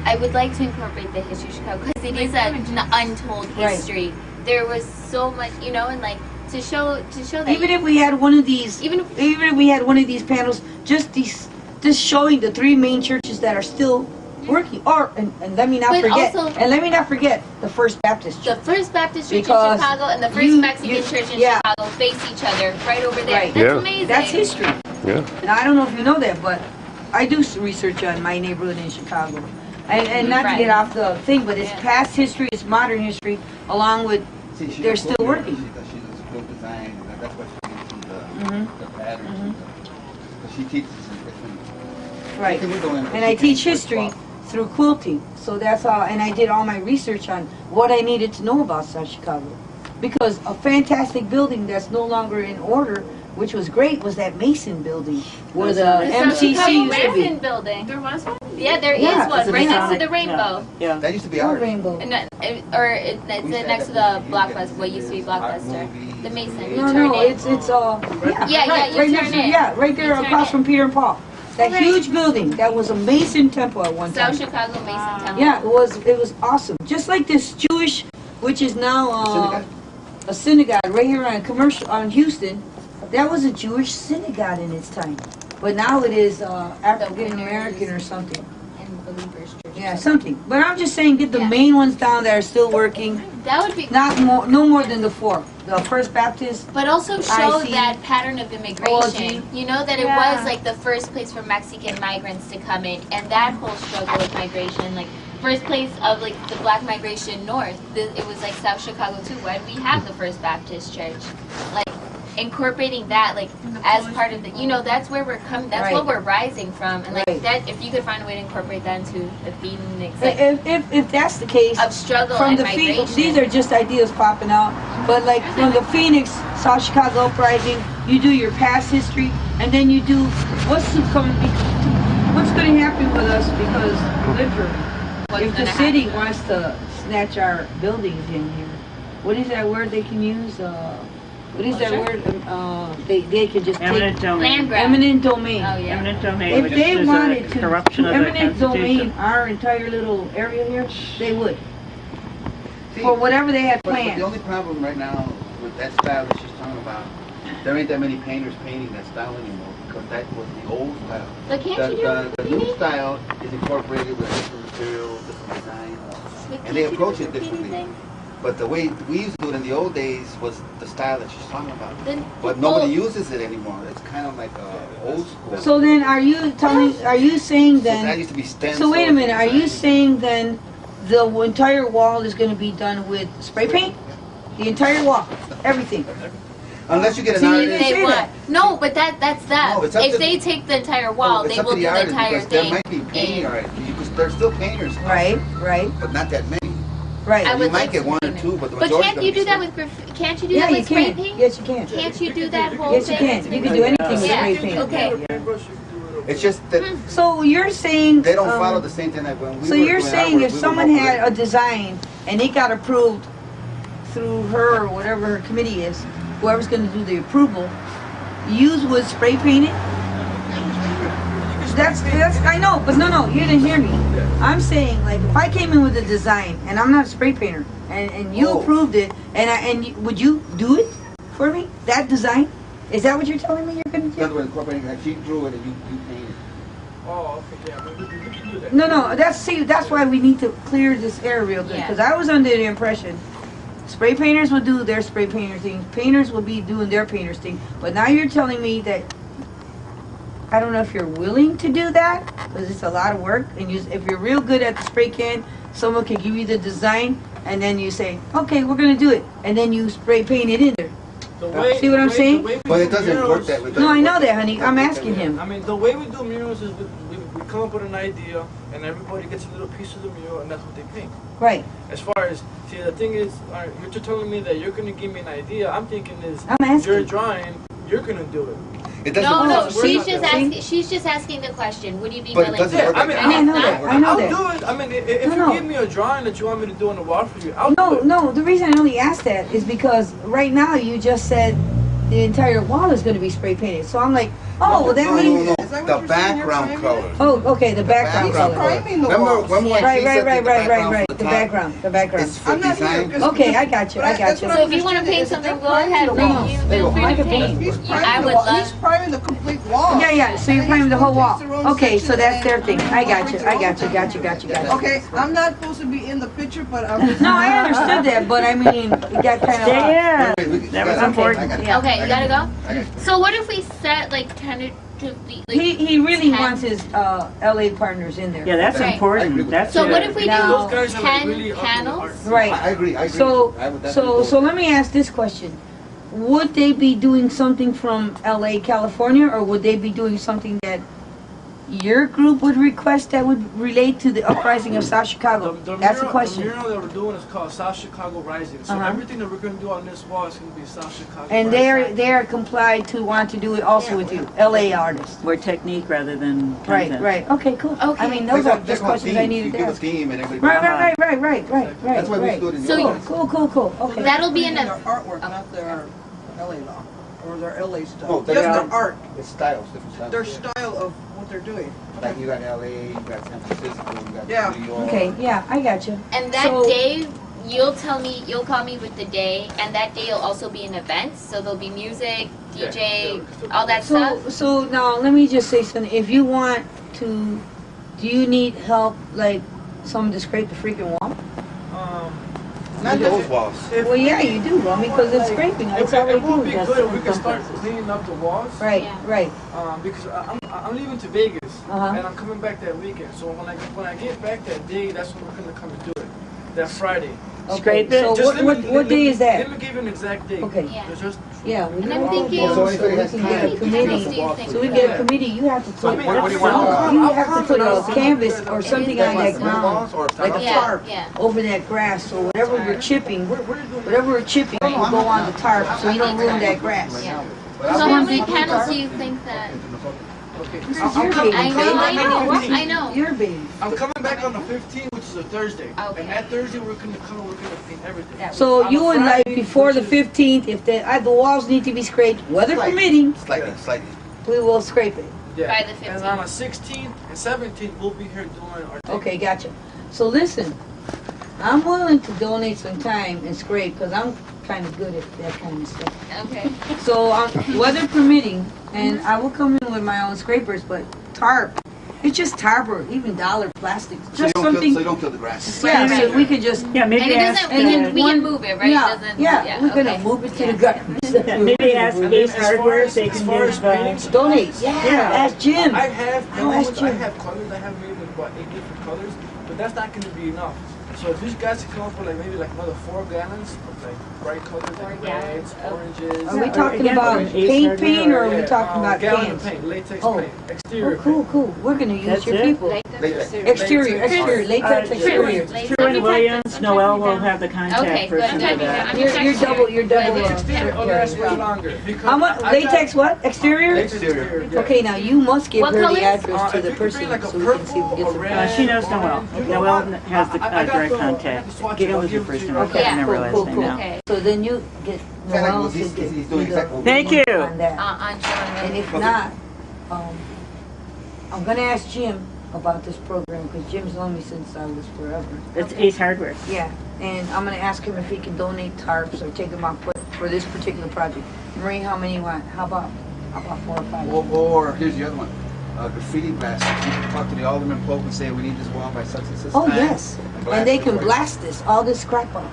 [SPEAKER 1] I would like to incorporate the history of Chicago because it is an untold history. There was so much, and like to show that.
[SPEAKER 2] Even if we had one of these, even if we had one of these panels, just showing the three main churches that are still working. And let me not forget the First Baptist Church.
[SPEAKER 1] The First Baptist Church
[SPEAKER 2] Because
[SPEAKER 1] in Chicago and the First Mexican Church in Chicago face each other right over there.
[SPEAKER 2] Right.
[SPEAKER 1] That's
[SPEAKER 5] Yeah.
[SPEAKER 1] amazing.
[SPEAKER 2] That's history.
[SPEAKER 5] Yeah.
[SPEAKER 2] Now I don't know if you know that, but I do research on my neighborhood in Chicago, and not to get off the thing, but it's past history, it's modern history, along with they're still working.
[SPEAKER 3] She does quilt design, and that's why she uses the patterns. But she teaches in different.
[SPEAKER 2] Right. And I teach history through quilting, so that's how. And I did all my research on what I needed to know about South Chicago, because a fantastic building that's no longer in order, which was great, was that Mason building where the MCC used to be.
[SPEAKER 1] Building.
[SPEAKER 7] There was one?
[SPEAKER 1] Yeah, there is one right next to the rainbow.
[SPEAKER 6] Yeah.
[SPEAKER 3] That used to be
[SPEAKER 2] Or
[SPEAKER 3] ours.
[SPEAKER 2] rainbow.
[SPEAKER 1] And it's next to the Blockbuster, what used to be Blockbuster. The Mason. You
[SPEAKER 2] No,
[SPEAKER 1] turn
[SPEAKER 2] no,
[SPEAKER 1] in.
[SPEAKER 2] it's
[SPEAKER 1] Yeah, you
[SPEAKER 2] right
[SPEAKER 1] turn
[SPEAKER 2] next to,
[SPEAKER 1] in.
[SPEAKER 2] right there
[SPEAKER 1] You turn
[SPEAKER 2] across
[SPEAKER 1] in.
[SPEAKER 2] from Peter and Paul. That huge building that was a Mason temple at one time.
[SPEAKER 1] South Chicago Mason Temple.
[SPEAKER 2] Yeah, it was awesome. Just like this Jewish, which is now a synagogue right here on Houston. That was a Jewish synagogue in its time, but now it is African American or something.
[SPEAKER 1] And Believers Church.
[SPEAKER 2] Yeah, something. But I'm just saying, get the main ones down that are still working.
[SPEAKER 1] That would be.
[SPEAKER 2] No more than the four. The First Baptist.
[SPEAKER 1] But also show
[SPEAKER 2] IC.
[SPEAKER 1] that pattern of immigration.
[SPEAKER 2] OLG.
[SPEAKER 1] You know that it was like the first place for Mexican migrants to come in, and that whole struggle with migration. Like first place of like the Black migration north. It was like South Chicago too. Why do we have the First Baptist Church? Like incorporating that like as part of the, you know, that's where we're coming. That's what we're rising from, and like that. If you could find a way to incorporate that into the Phoenix, like,
[SPEAKER 2] if that's the case,
[SPEAKER 1] of struggle
[SPEAKER 2] from
[SPEAKER 1] and
[SPEAKER 2] the
[SPEAKER 1] migration.
[SPEAKER 2] these are just ideas popping out. But like from the Phoenix, South Chicago uprising, you do your past history, and then you do what's going to happen with us because literally, if the city wants to snatch our buildings in here, what is that word they can use? What is that word? They could just
[SPEAKER 6] Eminent
[SPEAKER 2] take
[SPEAKER 6] domain.
[SPEAKER 1] Land grab.
[SPEAKER 2] eminent domain.
[SPEAKER 1] Oh yeah.
[SPEAKER 6] Eminent domain.
[SPEAKER 2] If
[SPEAKER 6] which
[SPEAKER 2] they
[SPEAKER 6] is
[SPEAKER 2] wanted
[SPEAKER 6] a
[SPEAKER 2] to
[SPEAKER 6] corruption of the
[SPEAKER 2] eminent domain
[SPEAKER 6] Constitution.
[SPEAKER 2] our entire little area here, they would.
[SPEAKER 3] See,
[SPEAKER 2] For whatever they had
[SPEAKER 3] but
[SPEAKER 2] planned.
[SPEAKER 3] the only problem right now with that style that she's talking about, there ain't that many painters painting that style anymore because that was the old style.
[SPEAKER 1] But can't you do it
[SPEAKER 3] The new style is incorporated with different materials, different designs, and they approach it differently. But the way we used to do it in the old days was the style that she's talking about. But nobody uses it anymore. It's kind of like old school.
[SPEAKER 2] So then are you saying
[SPEAKER 3] So that
[SPEAKER 2] then,
[SPEAKER 3] used to be stenciled.
[SPEAKER 2] so wait a minute, are you saying then the entire wall is going to be done with spray paint? The entire wall, everything?
[SPEAKER 3] Unless you get an
[SPEAKER 2] See,
[SPEAKER 3] artist.
[SPEAKER 2] they say that.
[SPEAKER 1] No, but that's that.
[SPEAKER 3] No, it's up
[SPEAKER 1] if
[SPEAKER 3] to-
[SPEAKER 1] they take the entire wall,
[SPEAKER 3] It's
[SPEAKER 1] they
[SPEAKER 3] up
[SPEAKER 1] will
[SPEAKER 3] to
[SPEAKER 1] do
[SPEAKER 3] the
[SPEAKER 1] the
[SPEAKER 3] artist
[SPEAKER 1] entire
[SPEAKER 3] because there
[SPEAKER 1] thing.
[SPEAKER 3] might be painting already. Because there's still painters.
[SPEAKER 2] Right, right,
[SPEAKER 3] But not that many.
[SPEAKER 2] right.
[SPEAKER 1] I
[SPEAKER 3] You
[SPEAKER 1] would
[SPEAKER 3] might
[SPEAKER 1] like
[SPEAKER 3] get
[SPEAKER 1] some
[SPEAKER 3] one or
[SPEAKER 1] painters.
[SPEAKER 3] two, but the
[SPEAKER 1] But
[SPEAKER 3] majority
[SPEAKER 1] can't you do that with can't you do
[SPEAKER 2] Yeah,
[SPEAKER 1] that
[SPEAKER 2] you
[SPEAKER 1] with spray
[SPEAKER 2] can.
[SPEAKER 1] paint?
[SPEAKER 2] Yes, you can.
[SPEAKER 1] Can't you do that whole
[SPEAKER 2] Yes, you
[SPEAKER 1] thing?
[SPEAKER 2] can. You can do anything with
[SPEAKER 1] Yeah.
[SPEAKER 2] spray paint.
[SPEAKER 1] Okay.
[SPEAKER 3] It's just that
[SPEAKER 2] So you're saying
[SPEAKER 3] they don't follow the same thing that when we
[SPEAKER 2] so
[SPEAKER 3] were
[SPEAKER 2] you're
[SPEAKER 3] doing our
[SPEAKER 2] saying
[SPEAKER 3] work,
[SPEAKER 2] if
[SPEAKER 3] we were
[SPEAKER 2] someone
[SPEAKER 3] more
[SPEAKER 2] had a
[SPEAKER 3] political.
[SPEAKER 2] design and it got approved through her or whatever her committee is, whoever's going to do the approval, you would spray paint it? That's I know, but no, you didn't hear me. I'm saying like if I came in with a design and I'm not a spray painter and you approved it would you do it for me? That design? Is that what you're telling me you're going to
[SPEAKER 3] In other
[SPEAKER 2] do?
[SPEAKER 3] words, incorporating like she drew it and you painted.
[SPEAKER 4] Oh, okay, yeah, we can do that.
[SPEAKER 2] No, that's why we need to clear this air real good.
[SPEAKER 1] Yeah.
[SPEAKER 2] Because I was under the impression spray painters will do their spray painter thing, painters will be doing their painters thing. But now you're telling me that I don't know if you're willing to do that because it's a lot of work. And if you're real good at the spray can, someone can give you the design and then you say, okay, we're gonna do it, and then you spray paint it in there. See what I'm saying?
[SPEAKER 3] But it doesn't work that way.
[SPEAKER 2] No, I know that, honey. I'm asking him.
[SPEAKER 4] I mean, the way we do murals is we come up with an idea, and everybody gets a little piece of the mural, and that's what they paint.
[SPEAKER 2] Right.
[SPEAKER 4] As far as, see, the thing is, you're just telling me that you're going to give me an idea. I'm thinking is,
[SPEAKER 2] I'm asking.
[SPEAKER 4] you're drawing, you're going to do it.
[SPEAKER 3] It doesn't
[SPEAKER 1] No,
[SPEAKER 3] work.
[SPEAKER 1] she's just asking the question. Would you be
[SPEAKER 3] But it
[SPEAKER 1] willing
[SPEAKER 3] doesn't
[SPEAKER 1] to?
[SPEAKER 3] work
[SPEAKER 4] I mean,
[SPEAKER 3] like
[SPEAKER 2] I know
[SPEAKER 3] that.
[SPEAKER 2] that. I know
[SPEAKER 4] I'll
[SPEAKER 2] that.
[SPEAKER 4] do it. I mean, if
[SPEAKER 2] No.
[SPEAKER 4] you give me a drawing that you want me to do on the wall for you, I'll do it.
[SPEAKER 2] No, the reason I only asked that is because right now you just said the entire wall is going to be spray painted. So I'm like, oh, well that means...
[SPEAKER 3] No. The background color.
[SPEAKER 2] Oh, okay, the background color.
[SPEAKER 7] Priming the
[SPEAKER 3] Remember
[SPEAKER 7] walls.
[SPEAKER 3] when she
[SPEAKER 2] Right,
[SPEAKER 3] said that
[SPEAKER 2] right.
[SPEAKER 3] the
[SPEAKER 2] The
[SPEAKER 3] background
[SPEAKER 2] background.
[SPEAKER 3] is for
[SPEAKER 7] I'm not here.
[SPEAKER 3] design?
[SPEAKER 7] because-
[SPEAKER 2] Okay, I got you.
[SPEAKER 7] That's what
[SPEAKER 1] So
[SPEAKER 7] I'm
[SPEAKER 1] if you want to
[SPEAKER 7] understanding
[SPEAKER 1] paint
[SPEAKER 7] is that
[SPEAKER 1] something,
[SPEAKER 7] they're
[SPEAKER 1] go ahead.
[SPEAKER 7] priming the walls.
[SPEAKER 1] You feel free
[SPEAKER 2] I
[SPEAKER 1] to
[SPEAKER 2] can
[SPEAKER 1] paint.
[SPEAKER 7] He's priming
[SPEAKER 1] I
[SPEAKER 7] the
[SPEAKER 1] would
[SPEAKER 7] wall.
[SPEAKER 1] love.
[SPEAKER 7] He's priming the complete wall.
[SPEAKER 2] Yeah, so you're
[SPEAKER 7] And
[SPEAKER 2] priming the
[SPEAKER 7] each
[SPEAKER 2] whole
[SPEAKER 7] one
[SPEAKER 2] wall.
[SPEAKER 7] takes their own
[SPEAKER 2] Okay, so
[SPEAKER 7] section
[SPEAKER 2] that's their
[SPEAKER 7] and
[SPEAKER 2] thing. I got you.
[SPEAKER 7] incorporates their own
[SPEAKER 2] Okay.
[SPEAKER 7] Okay, I'm not supposed to be in the picture, but I'm just...
[SPEAKER 2] No, I understood that, but I mean, it got kind of...
[SPEAKER 6] Yeah,
[SPEAKER 3] Wait,
[SPEAKER 6] that was
[SPEAKER 3] I got it.
[SPEAKER 6] important.
[SPEAKER 3] I got it.
[SPEAKER 2] Yeah.
[SPEAKER 1] Okay, you gotta go.
[SPEAKER 3] I got it.
[SPEAKER 1] So what if we set like tentatively? Like,
[SPEAKER 2] He really
[SPEAKER 1] 10?
[SPEAKER 2] wants his LA partners in there.
[SPEAKER 6] Yeah, that's
[SPEAKER 1] Right.
[SPEAKER 6] important. That's
[SPEAKER 1] So
[SPEAKER 6] it.
[SPEAKER 1] what if we
[SPEAKER 2] Now-
[SPEAKER 1] do
[SPEAKER 4] Those guys are like
[SPEAKER 1] 10
[SPEAKER 4] really up in the
[SPEAKER 1] panels?
[SPEAKER 4] art.
[SPEAKER 2] Right.
[SPEAKER 3] I agree.
[SPEAKER 2] So,
[SPEAKER 3] I would definitely
[SPEAKER 2] so
[SPEAKER 3] go.
[SPEAKER 2] let me ask this question. Would they be doing something from LA, California, or would they be doing something that your group would request that would relate to the uprising of South Chicago? That's the question.
[SPEAKER 4] The mural that we're doing is called South Chicago Rising. So
[SPEAKER 2] Uh-huh.
[SPEAKER 4] everything that we're going to do on this wall is going to be South Chicago
[SPEAKER 2] And
[SPEAKER 4] Rising.
[SPEAKER 2] they are complied to want to do it also with you, LA artists.
[SPEAKER 6] More technique rather than
[SPEAKER 2] Right,
[SPEAKER 6] content.
[SPEAKER 2] right. Okay, cool.
[SPEAKER 1] Okay.
[SPEAKER 2] I mean, those are
[SPEAKER 3] Take
[SPEAKER 2] just
[SPEAKER 3] a
[SPEAKER 2] questions
[SPEAKER 3] theme.
[SPEAKER 2] I needed
[SPEAKER 3] You
[SPEAKER 2] to
[SPEAKER 3] give a
[SPEAKER 2] ask.
[SPEAKER 3] theme and everybody.
[SPEAKER 2] Right.
[SPEAKER 3] That's why we should do it in
[SPEAKER 1] So
[SPEAKER 3] your
[SPEAKER 1] you-
[SPEAKER 3] office.
[SPEAKER 2] Cool. Okay.
[SPEAKER 1] That'll be in
[SPEAKER 7] Their
[SPEAKER 1] a.
[SPEAKER 7] artwork, not their LA law, or their LA stuff.
[SPEAKER 3] No,
[SPEAKER 7] Just
[SPEAKER 3] they're-
[SPEAKER 7] their art,
[SPEAKER 3] It's styles, different styles.
[SPEAKER 7] their style of what they're doing.
[SPEAKER 3] Like you got LA, you got San Francisco, you got
[SPEAKER 7] Yeah.
[SPEAKER 3] New York.
[SPEAKER 2] Okay, yeah, I got you.
[SPEAKER 1] And that
[SPEAKER 2] So-
[SPEAKER 1] day, you'll call me with the day, and that day will also be an event. So there'll be music, DJ, all that stuff.
[SPEAKER 2] So now let me just say something. If you want to, do you need help, like someone to scrape the freaking wall?
[SPEAKER 3] Not those walls.
[SPEAKER 2] Well, yeah, you do, Romy, because it's scraping. It's already
[SPEAKER 4] It would be
[SPEAKER 2] good.
[SPEAKER 4] good if we could start cleaning up the walls.
[SPEAKER 2] Right,
[SPEAKER 1] Yeah.
[SPEAKER 2] right.
[SPEAKER 4] Because I'm leaving to Vegas and I'm coming back that weekend. So when I get back that day, that's when we're gonna come and do it. That Friday.
[SPEAKER 6] Scrape
[SPEAKER 2] So
[SPEAKER 6] it.
[SPEAKER 2] what day is that?
[SPEAKER 4] Let me give you an exact date.
[SPEAKER 2] Okay.
[SPEAKER 1] Yeah.
[SPEAKER 4] It's just,
[SPEAKER 2] Yeah, we
[SPEAKER 1] And I'm
[SPEAKER 2] gotta
[SPEAKER 1] thinking-
[SPEAKER 2] go
[SPEAKER 3] So
[SPEAKER 2] so
[SPEAKER 3] anybody
[SPEAKER 2] we
[SPEAKER 3] has
[SPEAKER 2] can
[SPEAKER 3] time.
[SPEAKER 2] get a committee.
[SPEAKER 1] do you think?
[SPEAKER 2] So we get a committee, you have to put,
[SPEAKER 3] What do you want?
[SPEAKER 2] you have to put a canvas or something on that ground, like a
[SPEAKER 1] Yeah,
[SPEAKER 2] tarp,
[SPEAKER 1] yeah.
[SPEAKER 2] over that grass, so whatever we're chipping, will go on the tarp, so you don't ruin that grass.
[SPEAKER 1] Yeah. So how many panels do you think that?
[SPEAKER 2] Your baby,
[SPEAKER 1] I know.
[SPEAKER 2] Your baby.
[SPEAKER 4] I'm coming back on the 15th, which is a Thursday.
[SPEAKER 1] Okay.
[SPEAKER 4] And that Thursday we're gonna paint everything.
[SPEAKER 2] So
[SPEAKER 4] On
[SPEAKER 2] you
[SPEAKER 4] a
[SPEAKER 2] would like
[SPEAKER 4] Friday,
[SPEAKER 2] before the
[SPEAKER 4] which is-
[SPEAKER 2] 15th, if the walls need to be scraped, weather permitting,
[SPEAKER 3] Slightly.
[SPEAKER 2] we will scrape it.
[SPEAKER 4] Yeah.
[SPEAKER 1] By the
[SPEAKER 4] And on the 16th and 17th, we'll be here doing our thing.
[SPEAKER 2] Okay, gotcha. So listen, I'm willing to donate some time and scrape, because I'm kind of good at that kind of stuff.
[SPEAKER 1] Okay.
[SPEAKER 2] So weather permitting, and I will come in with my own scrapers, but tarp, it's just tarp or even dollar plastics, just something.
[SPEAKER 3] So you don't kill the grass.
[SPEAKER 2] Yeah, so we could just.
[SPEAKER 6] Yeah,
[SPEAKER 1] And
[SPEAKER 6] maybe
[SPEAKER 1] it
[SPEAKER 6] ask.
[SPEAKER 1] doesn't, we can move it, right?
[SPEAKER 2] Yeah,
[SPEAKER 1] It doesn't,
[SPEAKER 2] yeah, we're gonna
[SPEAKER 1] okay.
[SPEAKER 2] move it to
[SPEAKER 1] Yeah.
[SPEAKER 2] the garbage.
[SPEAKER 6] Yeah, maybe ask Ace Hardware if they
[SPEAKER 4] As
[SPEAKER 6] can
[SPEAKER 4] far as
[SPEAKER 6] give.
[SPEAKER 4] paintings,
[SPEAKER 2] Donate, yeah, ask Jim.
[SPEAKER 4] I have
[SPEAKER 2] I'll ask
[SPEAKER 4] colors, I
[SPEAKER 2] Jim.
[SPEAKER 4] have colors, I have maybe like about 8 different colors, but that's not gonna be enough. So if these guys can come up with like maybe like another 4 gallons of like bright colors, like reds, oranges.
[SPEAKER 2] Are we
[SPEAKER 6] Yeah,
[SPEAKER 2] talking
[SPEAKER 6] again,
[SPEAKER 2] about
[SPEAKER 6] Ace
[SPEAKER 2] paint
[SPEAKER 6] Hardware
[SPEAKER 2] or are we
[SPEAKER 4] Yeah,
[SPEAKER 2] talking about
[SPEAKER 4] gallon
[SPEAKER 2] cans?
[SPEAKER 4] of paint, latex
[SPEAKER 2] Oh.
[SPEAKER 4] paint, exterior
[SPEAKER 2] Oh, cool,
[SPEAKER 4] paint.
[SPEAKER 2] cool. We're gonna use
[SPEAKER 6] That's
[SPEAKER 2] your
[SPEAKER 6] it?
[SPEAKER 2] people. Exterior, latex exterior.
[SPEAKER 6] Drew and Williams, Noel will have the contact
[SPEAKER 1] Okay, good.
[SPEAKER 6] person
[SPEAKER 1] I'm
[SPEAKER 6] for that.
[SPEAKER 2] You're double,
[SPEAKER 4] It'll last way longer.
[SPEAKER 2] How much, latex what? Exterior?
[SPEAKER 4] Exterior. Yeah.
[SPEAKER 2] Okay, now you must give
[SPEAKER 1] What
[SPEAKER 2] her
[SPEAKER 1] colors?
[SPEAKER 2] the address to
[SPEAKER 4] If
[SPEAKER 2] the
[SPEAKER 4] you could
[SPEAKER 2] person
[SPEAKER 4] bring like a
[SPEAKER 2] so we can see if we
[SPEAKER 4] purple,
[SPEAKER 2] get
[SPEAKER 4] a
[SPEAKER 2] some.
[SPEAKER 4] red,
[SPEAKER 6] She knows Noel. Noel has the
[SPEAKER 4] I got
[SPEAKER 6] direct
[SPEAKER 4] the-
[SPEAKER 6] contact.
[SPEAKER 4] the swatches.
[SPEAKER 6] Gail
[SPEAKER 4] I'll
[SPEAKER 6] was your
[SPEAKER 4] give
[SPEAKER 6] first
[SPEAKER 4] them
[SPEAKER 6] name.
[SPEAKER 4] to you.
[SPEAKER 6] I can't remember her last name now.
[SPEAKER 1] Okay.
[SPEAKER 2] So then you get Noel to
[SPEAKER 3] He's doing
[SPEAKER 2] do
[SPEAKER 3] exactly what
[SPEAKER 6] Thank you.
[SPEAKER 2] on that.
[SPEAKER 1] On
[SPEAKER 2] And if not, I'm gonna ask Jim about this program, because Jim's known me since I was forever.
[SPEAKER 6] It's Ace Hardware.
[SPEAKER 2] Yeah, and I'm gonna ask him if he can donate tarps or take them out for this particular project. Marie, how many you want? How about 4 or 5?
[SPEAKER 3] Or here's the other one. Graffiti blast. You can talk to the alderman pope and say we need this wall by such and such
[SPEAKER 2] Oh,
[SPEAKER 3] time.
[SPEAKER 2] yes, and they can blast this, all this crap off.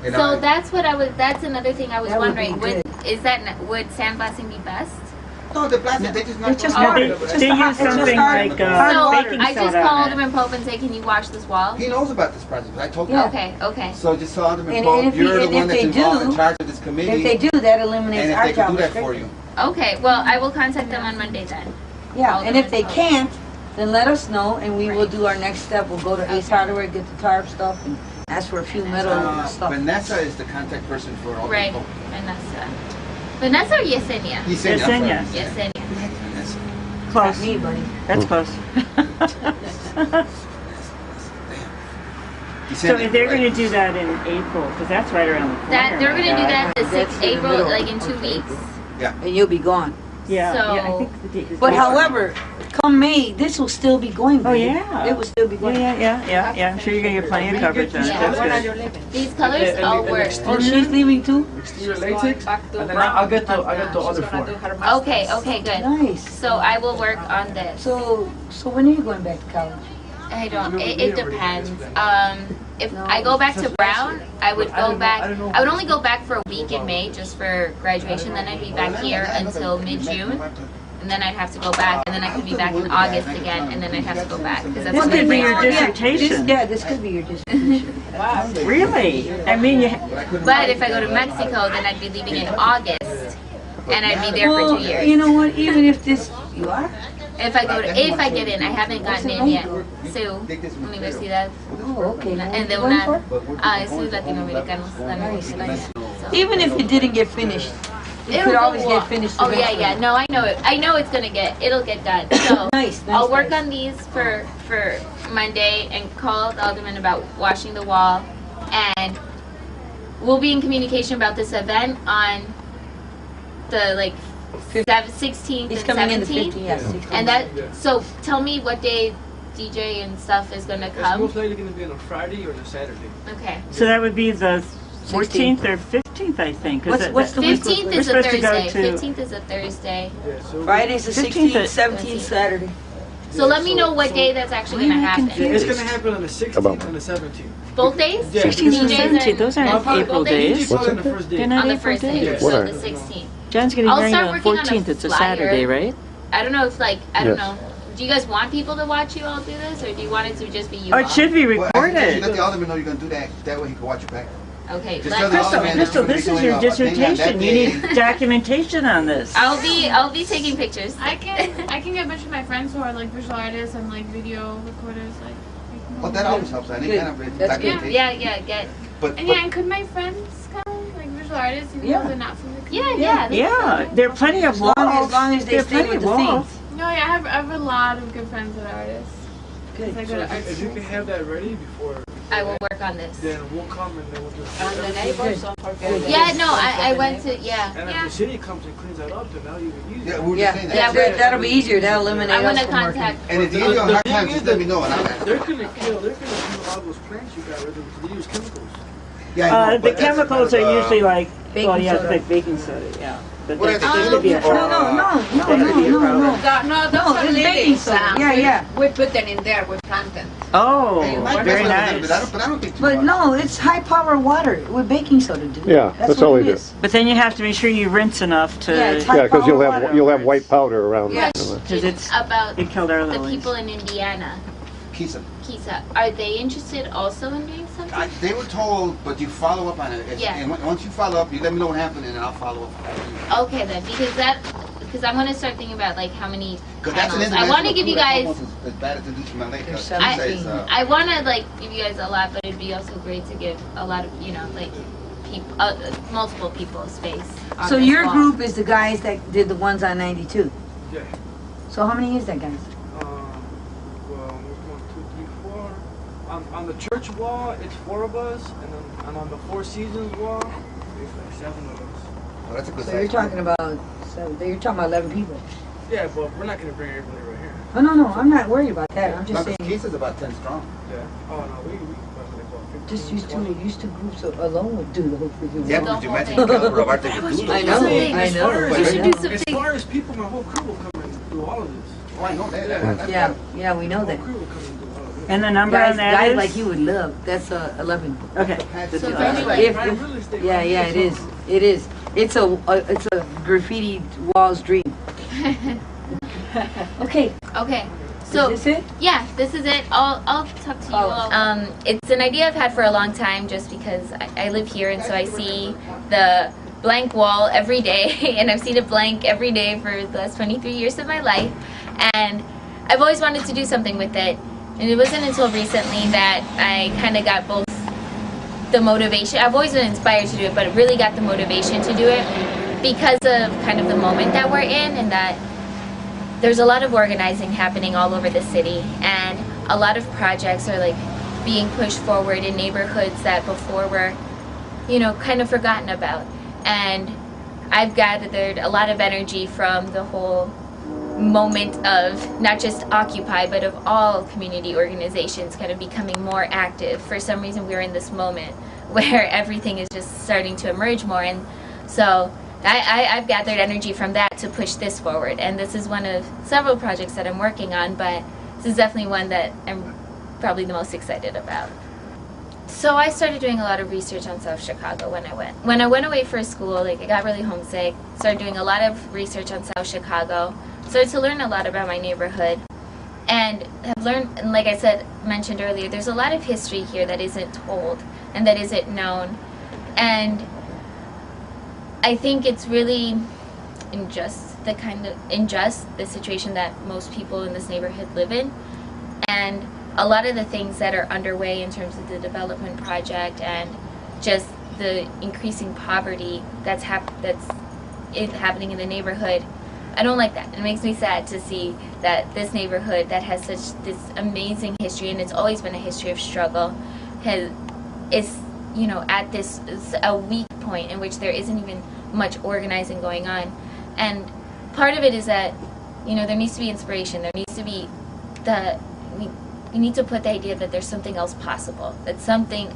[SPEAKER 3] And,
[SPEAKER 1] So that's another thing I was
[SPEAKER 2] That would be
[SPEAKER 1] wondering.
[SPEAKER 2] good.
[SPEAKER 1] Would sandblasting be best?
[SPEAKER 3] No, they blast it. They just not.
[SPEAKER 2] It's just
[SPEAKER 6] No,
[SPEAKER 2] hard.
[SPEAKER 6] they
[SPEAKER 2] It's just
[SPEAKER 6] they
[SPEAKER 2] hard.
[SPEAKER 6] use
[SPEAKER 2] It's just
[SPEAKER 6] something
[SPEAKER 2] hard.
[SPEAKER 6] like
[SPEAKER 1] So
[SPEAKER 6] baking
[SPEAKER 1] I just
[SPEAKER 6] soda
[SPEAKER 1] call
[SPEAKER 6] on it.
[SPEAKER 1] Alderman Pope and say, can you wash this wall?
[SPEAKER 3] He knows about this project. I told him.
[SPEAKER 2] Yeah.
[SPEAKER 1] Okay, okay.
[SPEAKER 3] So just tell Alderman
[SPEAKER 2] And
[SPEAKER 3] Pope,
[SPEAKER 2] if
[SPEAKER 3] you're
[SPEAKER 2] he-
[SPEAKER 3] the one
[SPEAKER 2] and
[SPEAKER 3] that's
[SPEAKER 2] if they
[SPEAKER 3] involved in
[SPEAKER 2] do-
[SPEAKER 3] charge of this committee.
[SPEAKER 2] If they do, that eliminates
[SPEAKER 3] and if
[SPEAKER 2] our
[SPEAKER 3] they can
[SPEAKER 2] job.
[SPEAKER 3] do that for you.
[SPEAKER 1] Okay, well, I will contact them on Monday then.
[SPEAKER 2] Yeah, and if they can't, then let us know, and we will do our next step. We'll go to Ace Hardware, get the tarp stuff, and ask for a few metal stuff.
[SPEAKER 3] Vanessa is the contact person for Alderman
[SPEAKER 1] Right,
[SPEAKER 3] Pope.
[SPEAKER 1] Vanessa or Yesenia?
[SPEAKER 3] He said,
[SPEAKER 6] Yesenia.
[SPEAKER 3] I'm sorry.
[SPEAKER 1] Yesenia.
[SPEAKER 3] Vanessa.
[SPEAKER 2] Not
[SPEAKER 6] Close.
[SPEAKER 2] me, buddy.
[SPEAKER 6] That's close.
[SPEAKER 3] He
[SPEAKER 6] So
[SPEAKER 3] said
[SPEAKER 6] if
[SPEAKER 3] it,
[SPEAKER 6] they're
[SPEAKER 3] right?
[SPEAKER 6] going to do that in April, because that's right around the corner.
[SPEAKER 1] That they're gonna do that the
[SPEAKER 2] That's
[SPEAKER 1] 6th
[SPEAKER 2] in the
[SPEAKER 1] April,
[SPEAKER 2] middle.
[SPEAKER 1] like in 2 weeks.
[SPEAKER 2] And you'll be gone.
[SPEAKER 6] Yeah,
[SPEAKER 1] So-
[SPEAKER 6] yeah, I think the date is.
[SPEAKER 2] But however, come May, this will still be going.
[SPEAKER 6] Oh,
[SPEAKER 2] baby.
[SPEAKER 6] yeah.
[SPEAKER 2] It will still be going.
[SPEAKER 6] Yeah. I'm sure you're going to get plenty of coverage on it.
[SPEAKER 1] Yeah.
[SPEAKER 6] That's good.
[SPEAKER 1] These colors all work.
[SPEAKER 2] Oh, she's leaving too?
[SPEAKER 4] Exterior latex, and then I get the other 4.
[SPEAKER 1] Okay, okay, good.
[SPEAKER 2] Nice.
[SPEAKER 1] So I will work on this.
[SPEAKER 2] So when are you going back to college?
[SPEAKER 1] I don't. It depends. If I go back to Brown, I would go back. I would only go back for a week in May, just for graduation. Then I'd be back here until mid-June, and then I'd have to go back, and then I could be back in August again, and then I'd have to go back because that's
[SPEAKER 6] This
[SPEAKER 1] when
[SPEAKER 6] could be
[SPEAKER 1] they
[SPEAKER 6] your
[SPEAKER 1] bring-
[SPEAKER 6] dissertation.
[SPEAKER 2] This could be your dissertation.
[SPEAKER 6] Really? I mean,
[SPEAKER 1] But if I go to Mexico, then I'd be leaving in August, and I'd be there for
[SPEAKER 2] Well,
[SPEAKER 1] 2 years.
[SPEAKER 2] you know what? Even if this, you are?
[SPEAKER 1] If I get in, I haven't gotten in yet. So, Universidad
[SPEAKER 2] Oh, okay.
[SPEAKER 1] and de
[SPEAKER 2] Going
[SPEAKER 1] una
[SPEAKER 2] for it?
[SPEAKER 1] estudios latinoamericanos la
[SPEAKER 2] Nice, nice.
[SPEAKER 1] So.
[SPEAKER 2] Even if it didn't get finished, it
[SPEAKER 1] It'll
[SPEAKER 2] could
[SPEAKER 1] go
[SPEAKER 2] always
[SPEAKER 1] well.
[SPEAKER 2] get finished.
[SPEAKER 1] Oh yeah,
[SPEAKER 2] eventually.
[SPEAKER 1] yeah. No, I know it. I know it'll get done. So
[SPEAKER 2] Nice, nice,
[SPEAKER 1] I'll work
[SPEAKER 2] nice.
[SPEAKER 1] on these for Monday and call the alderman about washing the wall, and we'll be in communication about this event on the 16th
[SPEAKER 2] He's
[SPEAKER 1] and
[SPEAKER 2] coming in the
[SPEAKER 1] 17th.
[SPEAKER 2] 15th, yes. 16th.
[SPEAKER 1] And that. So tell me what day DJ and stuff is gonna
[SPEAKER 4] It's
[SPEAKER 1] come.
[SPEAKER 4] most likely going to be on a Friday or a Saturday.
[SPEAKER 1] Okay.
[SPEAKER 6] so that would be the
[SPEAKER 2] 16th.
[SPEAKER 6] 14th or 15th, I think. 'cause
[SPEAKER 2] What's the week?
[SPEAKER 1] 15th
[SPEAKER 6] We're
[SPEAKER 1] is a
[SPEAKER 6] supposed to go
[SPEAKER 1] Thursday.
[SPEAKER 6] to-
[SPEAKER 1] 15th is a Thursday.
[SPEAKER 4] Yeah, so
[SPEAKER 2] Friday's the
[SPEAKER 6] 15th
[SPEAKER 2] 16th, 17th, Saturday.
[SPEAKER 1] So let me know what day that's actually gonna happen.
[SPEAKER 4] it's going to happen on the 16th and the 17th.
[SPEAKER 1] Both days?
[SPEAKER 4] Yeah.
[SPEAKER 6] 16th and
[SPEAKER 1] DJs
[SPEAKER 6] 17th, those aren't
[SPEAKER 1] and
[SPEAKER 6] April
[SPEAKER 1] both days?
[SPEAKER 6] days.
[SPEAKER 4] Probably on the first day.
[SPEAKER 6] They're not
[SPEAKER 1] On the
[SPEAKER 6] April
[SPEAKER 1] first day,
[SPEAKER 6] days.
[SPEAKER 5] What
[SPEAKER 1] so
[SPEAKER 5] are-
[SPEAKER 1] the 16th.
[SPEAKER 6] John's getting
[SPEAKER 1] I'll
[SPEAKER 6] married
[SPEAKER 1] start
[SPEAKER 6] on the
[SPEAKER 1] working on a
[SPEAKER 6] 14th. It's a
[SPEAKER 1] flyer.
[SPEAKER 6] Saturday, right?
[SPEAKER 1] I don't know if I don't
[SPEAKER 5] Yes.
[SPEAKER 1] know. Do you guys want people to watch you all do this, or do you want it to just be you?
[SPEAKER 6] Oh, it should be
[SPEAKER 3] Well, actually,
[SPEAKER 6] recorded.
[SPEAKER 3] let the alderman know you're going to do that. That way he can watch it back.
[SPEAKER 1] Okay.
[SPEAKER 3] Just tell the
[SPEAKER 6] Crystal,
[SPEAKER 3] alderman
[SPEAKER 6] Crystal,
[SPEAKER 3] that
[SPEAKER 6] this
[SPEAKER 3] we're
[SPEAKER 6] is
[SPEAKER 3] doing
[SPEAKER 6] your
[SPEAKER 3] a thing on that
[SPEAKER 6] dissertation. You
[SPEAKER 3] day.
[SPEAKER 6] need documentation on this.
[SPEAKER 1] I'll be taking pictures.
[SPEAKER 8] I can get a bunch of my friends who are like visual artists and like video recorders, like.
[SPEAKER 3] Well, that always helps. I think
[SPEAKER 2] Good.
[SPEAKER 3] kind of
[SPEAKER 2] That's
[SPEAKER 3] documentation.
[SPEAKER 1] Yeah. Get.
[SPEAKER 3] But,
[SPEAKER 8] And yeah, and could my friends come, like visual artists, even
[SPEAKER 2] Yeah.
[SPEAKER 8] though they're not from the
[SPEAKER 1] Yeah,
[SPEAKER 8] community?
[SPEAKER 1] yeah.
[SPEAKER 6] Yeah, there are plenty of walls.
[SPEAKER 2] As long as they
[SPEAKER 6] There are
[SPEAKER 2] stay
[SPEAKER 6] plenty
[SPEAKER 2] with
[SPEAKER 6] of
[SPEAKER 2] the
[SPEAKER 6] walls.
[SPEAKER 2] theme.
[SPEAKER 8] No, yeah, I have a lot of good friends that are artists.
[SPEAKER 2] Good.
[SPEAKER 8] I
[SPEAKER 4] So
[SPEAKER 8] go to art
[SPEAKER 4] if you
[SPEAKER 8] school.
[SPEAKER 4] can have that ready before,
[SPEAKER 1] I will work on this.
[SPEAKER 4] then we'll come and then we'll just.
[SPEAKER 7] And the neighbors don't forget.
[SPEAKER 1] Yeah, no, I went to, yeah.
[SPEAKER 4] And if the city comes and cleans that up, then that'll even easier.
[SPEAKER 3] yeah, we were
[SPEAKER 2] Yeah,
[SPEAKER 3] just saying
[SPEAKER 1] Yeah,
[SPEAKER 3] that.
[SPEAKER 2] that'll be easier. That'll eliminate
[SPEAKER 1] I want
[SPEAKER 2] us
[SPEAKER 1] to
[SPEAKER 2] from working.
[SPEAKER 1] contact.
[SPEAKER 3] And if you give you a hard time, just let me know. And I'll
[SPEAKER 4] They're gonna kill all those plants you got rid of. They use chemicals.
[SPEAKER 3] yeah, I know,
[SPEAKER 6] The
[SPEAKER 3] but that's
[SPEAKER 6] chemicals
[SPEAKER 3] kind of,
[SPEAKER 6] are usually like,
[SPEAKER 2] baking
[SPEAKER 6] well, yeah,
[SPEAKER 2] soda.
[SPEAKER 6] like baking soda, yeah. But
[SPEAKER 3] What
[SPEAKER 6] that
[SPEAKER 3] are they
[SPEAKER 6] could be a
[SPEAKER 3] using?
[SPEAKER 6] problem.
[SPEAKER 2] No.
[SPEAKER 7] No, those
[SPEAKER 2] No,
[SPEAKER 7] are
[SPEAKER 2] it's baking
[SPEAKER 7] lilies.
[SPEAKER 2] soda. Yeah.
[SPEAKER 7] We put them in there. We plant them.
[SPEAKER 6] Oh,
[SPEAKER 3] It might
[SPEAKER 6] very
[SPEAKER 3] mess with it a little
[SPEAKER 6] nice.
[SPEAKER 3] bit, but I don't think too
[SPEAKER 2] But
[SPEAKER 3] much.
[SPEAKER 2] no, it's high power water with baking soda, dude.
[SPEAKER 5] Yeah, that's
[SPEAKER 2] what
[SPEAKER 5] all
[SPEAKER 2] it
[SPEAKER 5] we do.
[SPEAKER 2] is.
[SPEAKER 6] But then you have to make sure you rinse enough to,
[SPEAKER 2] Yeah, it's high
[SPEAKER 5] Yeah, because
[SPEAKER 2] power water.
[SPEAKER 5] you'll have white powder around.
[SPEAKER 2] Yeah.
[SPEAKER 6] because it's,
[SPEAKER 1] About
[SPEAKER 6] it killed our
[SPEAKER 1] the
[SPEAKER 6] lilies.
[SPEAKER 1] people in Indiana,
[SPEAKER 3] Kisa.
[SPEAKER 1] Kisa. Are they interested also in doing something?
[SPEAKER 3] They were told, but you follow up on it.
[SPEAKER 1] Yeah.
[SPEAKER 3] And once you follow up, you let me know what happened, and I'll follow up.
[SPEAKER 1] Okay then, because I'm gonna start thinking about like how many
[SPEAKER 3] Because that's an
[SPEAKER 1] panels. I want to
[SPEAKER 3] international
[SPEAKER 1] give you
[SPEAKER 3] tour.
[SPEAKER 1] guys.
[SPEAKER 3] That's almost as bad as inducing my lake.
[SPEAKER 2] There's
[SPEAKER 3] He says,
[SPEAKER 2] 17.
[SPEAKER 1] I want to like give you guys a lot, but it'd be also great to give a lot of like people, multiple people space. on
[SPEAKER 2] So
[SPEAKER 1] this
[SPEAKER 2] your
[SPEAKER 1] wall.
[SPEAKER 2] group is the guys that did the ones on 92.
[SPEAKER 4] Yeah.
[SPEAKER 2] So how many is that, guys?
[SPEAKER 4] Well, 1, 2, 3, 4. On the church wall, it's 4 of us, and on the Four Seasons wall, it's like 7 of us.
[SPEAKER 3] Oh, that's a good
[SPEAKER 2] So you're
[SPEAKER 3] size.
[SPEAKER 2] talking about 7. You're talking about 11 people.
[SPEAKER 4] Yeah, but we're not gonna bring everybody right here.
[SPEAKER 2] Oh no, I'm not worried about that. I'm
[SPEAKER 3] No,
[SPEAKER 2] just
[SPEAKER 3] 'cause
[SPEAKER 2] saying.
[SPEAKER 3] Kisa's about 10 strong.
[SPEAKER 4] Yeah. Oh no, we like about 15,
[SPEAKER 2] Just used
[SPEAKER 4] 20.
[SPEAKER 2] to groups alone would do the whole freaking
[SPEAKER 3] Yeah,
[SPEAKER 2] wall.
[SPEAKER 3] but could you
[SPEAKER 1] whole
[SPEAKER 3] imagine
[SPEAKER 1] thing.
[SPEAKER 3] the caliber of art they could do?
[SPEAKER 2] I know, I
[SPEAKER 4] As
[SPEAKER 2] know.
[SPEAKER 4] far as-
[SPEAKER 1] We should do
[SPEAKER 4] As
[SPEAKER 1] something.
[SPEAKER 4] far as people, my whole crew will come and do all of this.
[SPEAKER 3] Oh, I know that.
[SPEAKER 2] Yeah, we know
[SPEAKER 4] My
[SPEAKER 2] that.
[SPEAKER 4] whole crew will come and do all of this.
[SPEAKER 6] And the number
[SPEAKER 2] Guys,
[SPEAKER 6] on that
[SPEAKER 2] guys
[SPEAKER 6] is?
[SPEAKER 2] like you would love. That's 11.
[SPEAKER 6] Okay.
[SPEAKER 1] So
[SPEAKER 3] Yeah.
[SPEAKER 1] maybe like
[SPEAKER 2] If-
[SPEAKER 4] Prime real estate,
[SPEAKER 2] Yeah, it is. It is. It's a graffiti walls dream. Okay,
[SPEAKER 1] okay. So
[SPEAKER 2] is this it?
[SPEAKER 1] yeah, this is it. I'll talk to you
[SPEAKER 2] Oh.
[SPEAKER 1] all. It's an idea I've had for a long time, just because I live here, and so I see the blank wall every day, and I've seen it blank every day for the last 23 years of my life, and I've always wanted to do something with it. And it wasn't until recently that I kind of got both the motivation. I've always been inspired to do it, but it really got the motivation to do it because of kind of the moment that we're in, and that there's a lot of organizing happening all over the city, and a lot of projects are like being pushed forward in neighborhoods that before were, kind of forgotten about. And I've gathered a lot of energy from the whole moment of not just Occupy, but of all community organizations kind of becoming more active. For some reason, we're in this moment where everything is just starting to emerge more, and so I've gathered energy from that to push this forward. And this is one of several projects that I'm working on, but this is definitely one that I'm probably the most excited about. So I started doing a lot of research on South Chicago when I went away for school. Like, I got really homesick, started doing a lot of research on South Chicago, started to learn a lot about my neighborhood, and have learned, and like I mentioned earlier, there's a lot of history here that isn't told and that isn't known. And I think it's really unjust the situation that most people in this neighborhood live in, and a lot of the things that are underway in terms of the development project and just the increasing poverty that's happening in the neighborhood. I don't like that. It makes me sad to see that this neighborhood that has this amazing history, and it's always been a history of struggle, is at this a weak point in which there isn't even much organizing going on. And part of it is that there needs to be inspiration. There needs to be we need to put the idea that there's something else possible, that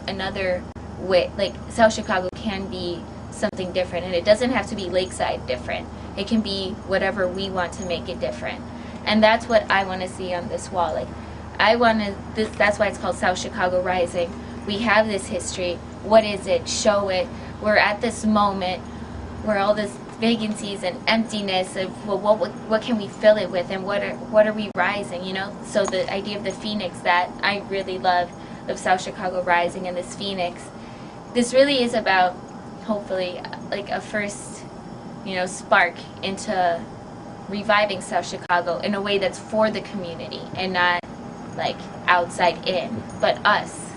[SPEAKER 1] another way, like South Chicago can be something different, and it doesn't have to be lakeside different. It can be whatever we want to make it different. And that's what I want to see on this wall. Like, that's why it's called South Chicago Rising. We have this history. What is it? Show it. We're at this moment where all this vacancies and emptiness of, well, what can we fill it with, and what are we rising, you know? So the idea of the phoenix that I really love, of South Chicago Rising, and this phoenix, this really is about, hopefully, like a first, you know, spark into reviving South Chicago in a way that's for the community and not like outside in, but us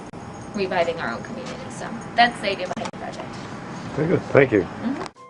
[SPEAKER 1] reviving our own community. So that's the idea behind the project.
[SPEAKER 5] Very good. Thank you.
[SPEAKER 1] Mm-hmm.